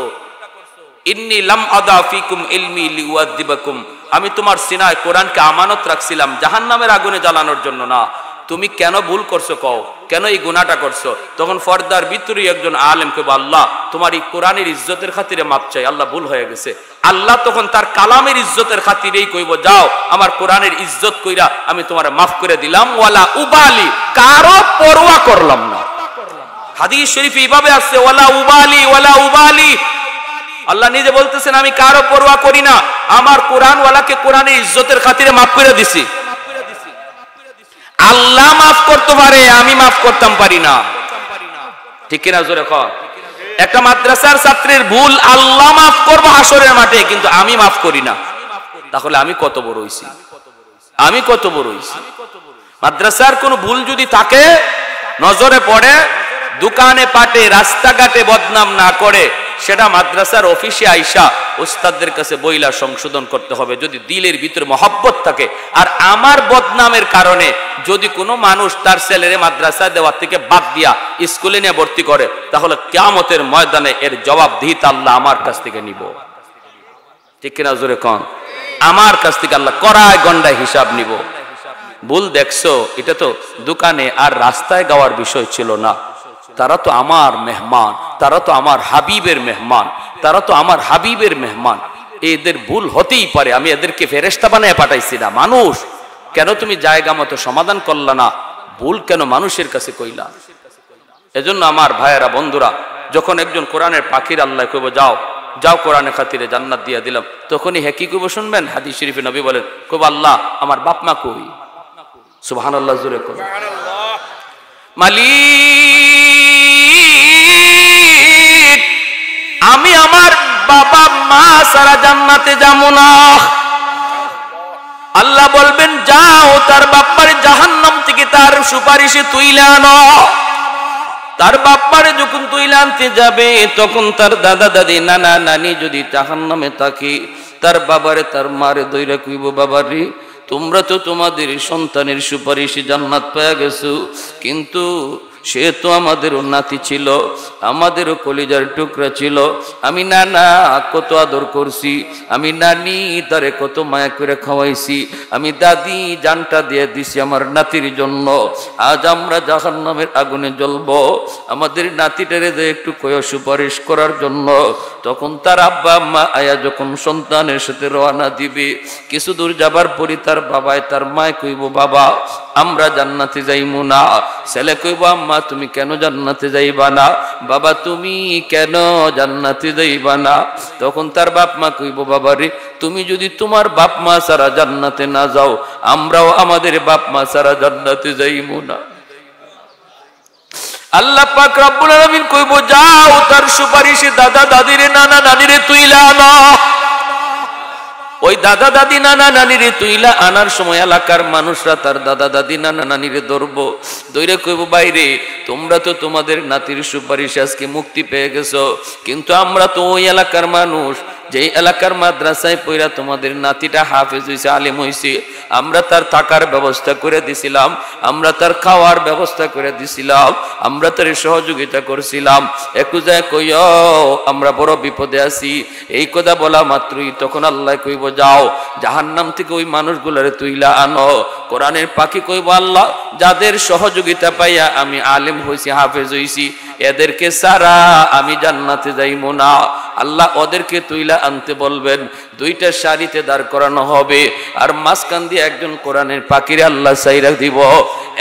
ইন্নী লাম আদা ফিকুম ইলমি লিউআযিবাকুম, আমি তোমার সিনায় কোরআনকে আমানত রাখছিলাম জাহান্নামের আগুনে জ্বালানোর জন্য না। তুমি কেন ভুল করছো কও, কেন এই গুনাহটা করছো? তখন পর্দার ভিতরে একজন আলেম কইব, আল্লাহ তোমার এই কোরআনের ইজ্জতের খাতিরে মাপ চাই, আল্লাহ ভুল হয়ে গেছে। আল্লাহ তখন তার কালামের ইজ্জতের খাতিরেই কইব, যাও আমার কোরআনের ইজ্জত কইরা আমি তোমার মাফ করে দিলাম, ওয়ালা উবালি, কারো পরোয়া করলাম না। হাদিস শরীফে এইভাবে আছে, ওয়ালা উবালি ওয়ালা উবালি। আল্লাহ নিজে বলতেছেন, আমি কারো পরোয়া করি না, আমার কোরআন ওয়ালাকে কোরআনের ইজ্জতের খাতিরে মাফ করে দিছি। আল্লাহ মাফ করতে পারে, আমি মাফ করতাম পারি না, ঠিক কিনা জোরে কর। একটা মাদ্রাসার ছাত্রের ভুল আল্লাহ মাফ করবো হাসরের মাঠে, কিন্তু আমি মাফ করি না, তাহলে আমি কত বড় হইছি, আমি কত বড় হইছি। মাদ্রাসার কোন ভুল যদি থাকে, নজরে পড়ে, দোকানে পাটে রাস্তাঘাটে বদনাম না করে, সেটা মাদ্রাসার অফিসে আইসা ওস্তাদদের কাছে বইলা সংশোধন করতে হবে, যদি দিলের ভিতরে মহব্বত থাকে। আর আমার বদনামের কারণে যদি কোনো মানুষ তার ছেলেরে মাদ্রাসায় দেওয়ার থেকে বাদ দিয়া স্কুলে নিয়ে ভর্তি করে, তাহলে কিয়ামতের ময়দানে এর জবাবদিহিতা আল্লাহ আমার কাছ থেকে নিব, ঠিক কিনা জোরে কন? আমার কাছ থেকে আল্লাহ কড়ায় গন্ডায় হিসাব নিব। ভুল দেখছো, এটা তো দোকানে আর রাস্তায় গাওয়ার বিষয় ছিল না, তারা তো আমার মেহমান, তারা তো আমার হাবিবের মেহমান, তারা তো আমার হাবিবের মেহমান। এদের ভুল হতেই পারে, আমি এদেরকে ফেরেশতা বানায় পাঠাইছি না, মানুষ। কেন তুমি জায়গা মতো সমাধান করলা না? ভুল কেন মানুষের কাছে কইলা? এজন্য আমার ভাইয়েরা, বন্ধুরা, যখন একজন কোরআনের পাখির আল্লাহ কইব, যাও যাও কোরআনের খাতিরে জান্নাত দিয়া দিলাম, তখনই হ্যাঁ কি কইব শুনবেন? হাদিস শরীফে নবী বলেন, কইব আল্লাহ আমার বাপ মা কই? সুবহানাল্লাহ জোরে কই। মালিক, আমি আমার বাবা মা সারা জান্নাতে যাব না। আল্লাহ বলবেন, যাও তার বাপ্পার জাহান্নাম থেকে তার সুপারিশে তুইলে আনো। তার বাপ্পারে যখন তুইলা আনতে যাবে তখন তার দাদা দাদি নানা নানি যদি জাহান্নামে থাকে, তার বাবারে তার মারে দইরা কইব, বাবারে তোমরা তো তোমাদের সন্তানের সুপারিশে জান্নাত পেয়ে গেছো, কিন্তু সে তো আমাদেরও নাতি ছিল, আমাদেরও কলিজার টুকরা ছিল। আমি নানা কত আদর করছি, আমি নানি তারে কত মায়া করে খাওয়াইছি, আমি দাদি জানটা দিয়ে দিছি আমার নাতির জন্য। আজ আমরা জাহান্নামের আগুনে জ্বলব, আমাদের নাতিটারে যে একটু কয় সুপারিশ করার জন্য। তখন তার আব্বা আম্মা আয়া যখন সন্তানের সাথে রওনা দিবে, কিছু দূর যাবার পরই তার বাবায় তার মায় কইব, বাবা আমরা জান্নাতে যাইমু না। ছেলে কইব, আম্মা তুমি কেন জান্নাতে যাইবা না? বাবা তুমি কেন জান্নাতে যাইবা না? তখন তার বাপ মা কইব, বাবা রে তুমি যদি তোমার বাপ মা ছাড়া জান্নাতে না যাও, আমরাও আমাদের বাপ মা ছাড়া জান্নাতে যাইমু না। আল্লাহ পাক রব্বুল আলামিন কইব, যাও তার সুপারিশে দাদা দাদিরে নানা নানিরে তুইলা আনো। ওই দাদা দাদি নানা নানিরে তুইলা আনার সময় এলাকার মানুষরা তার দাদা দাদি নানা নানিরে ধরবো, ধরে কইব, বাইরে তোমরা তো তোমাদের নাতির সুপারিশে আজকে মুক্তি পেয়ে গেছো, কিন্তু আমরা তো ওই এলাকার মানুষ, যে এলাকার মাদ্রাসায় পড়া তোমাদের নাতিটা হাফেজ হইছে, আলেম হইছে, আমরা তার থাকার ব্যবস্থা করে দিছিলাম, আমরা তার খাওয়ার ব্যবস্থা করে দিছিলাম, আমরা তার সহযোগিতা করছিলাম, একটু যায় কইও আমরা বড় বিপদে আছি। এই কথা বলা মাত্রই তখন আল্লাহ কইব, যাও জাহান্নাম থেকে ওই মানুষগুলারে তুইলা আনো। কোরআনের পাখি কইব, আল্লাহ যাদের সহযোগিতা পাইয়া আমি আলেম হইছি, হাফেজ হইছি, এদেরকে সারা আমি জান্নাতে যাইমু না। আল্লাহ ওদেরকে তুইলা আনতে বলবেন, দুইটা সারিতে দাঁড় করানো হবে, আর মাঝখান দিয়ে একজন কোরআনের পাখিরে আল্লাহ সাইরা দিব।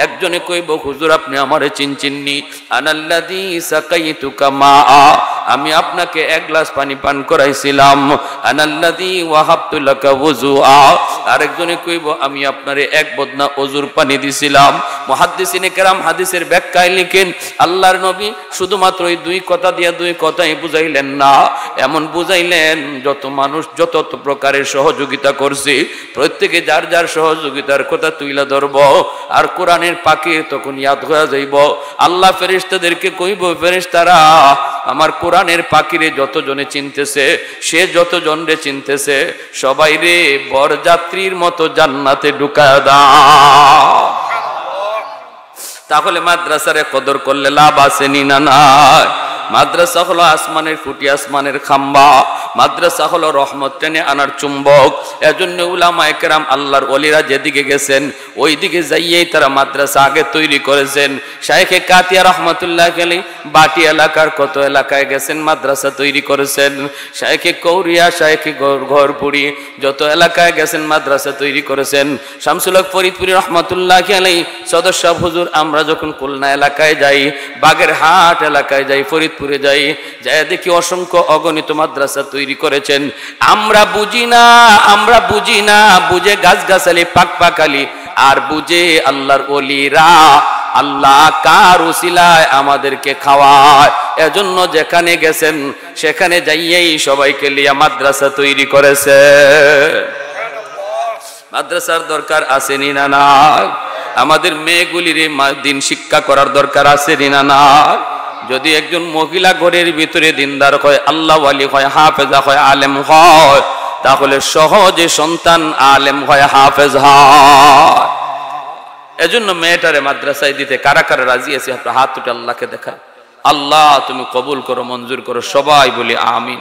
একজনে কইব, হুজুর আপনি আমারে চিনচিননি, আনাল্লাযী সাকাইতুকা মাআ, আমি আপনাকে এক গ্লাস পানি পান করাইছিলাম, আনাল্লাযী ওয়াহাবতু লাকা ওযুআ। আরেকজনে কইব, আমি আপনারে এক বদনা ওজুর পানি দিছিলাম। মুহাদ্দিসিনে কেরাম হাদিসের ব্যাখ্যায় লিখেন, আল্লাহর নবী শুধুমাত্র এই দুই কথা দিয়া দুই কথাই বুঝাইলেন না, এমন বুঝাইলেন যত মানুষ যত প্রকারের সহযোগিতা করছে প্রত্যেকে যার যার সহযোগিতার কথা তুইলা ধরব, আর কোরআনের পাখি তখন ইয়াদ হয়ে যাইব। আল্লাহ ফেরেশতাদেরকে কইব, ফেরেশতারা আমার কোরআনের পাখিরে যতজনে চিনতেছে, সে যতজনরে চিনতেছে সবাই রে বরযাত্রীর মতো জান্নাতে ঢুকায় দাও। তাহলে মাদ্রাসারে কদর করলে লাভ আছে নি না নাই? মাদ্রাসা হলো আসমানের খুঁটি, আসমানের খাম্বা। মাদ্রাসা হলো রহমত টেনে আনার চুম্বক। এজন্য উলামায়ে কেরাম আল্লাহর ওলিরা যেদিকে গেছেন ওই দিকে যাইয়েই তারা মাদ্রাসা আগে তৈরি করেছেন। শাইখে কাতিয়া রহমতুল্লাহ আলাইহি বাটি এলাকার কত এলাকায় গেছেন, মাদ্রাসা তৈরি করেছেন। শাইখে কৌরিয়া, শাইখে ঘরপুরি যত এলাকায় গেছেন মাদ্রাসা তৈরি করেছেন। শামসুল হক ফরিদপুরি রহমতুল্লাহ আলাইহি সদস্য হুজুর, আমরা যখন খুলনা এলাকায় যাই, বাগেরহাট এলাকায় যাই, ফরিদপুরে যাই, যাই দেখি অসংখ্য অগণিত মাদ্রাসা তৈরি করেছেন। আমরা বুঝি না, আমরা বুঝি না, বুঝে গাছগাছালি পাক পাকালি, আর বুঝে আল্লাহর ওলিরা আল্লাহ কার উসিলায় আমাদেরকে খাওয়ায়। এজন্য যেখানে গেছেন সেখানে যাইয়েই সবাইকে লিয়া মাদ্রাসা তৈরি করেছে। মাদ্রাসার দরকার আছে নি না নাই? আমাদের মেয়েগুলির দিন শিক্ষা করার দরকার আছে নি না নাই? যদি একজন মহিলা ঘরের ভিতরে দিনদার হয়, আল্লাহ ওয়ালি হয়, হাফেজা হয়, আলেম হয়, তাহলে সহজে সন্তান আলেম হয়, হাফেজ হয়। এজন্য মেয়েটারে মাদ্রাসায় দিতে কারা কারা রাজি আছে? আপনার হাত উঠে আল্লাহকে দেখা। আল্লাহ তুমি কবুল করো, মঞ্জুর করো। সবাই বলি আমিন।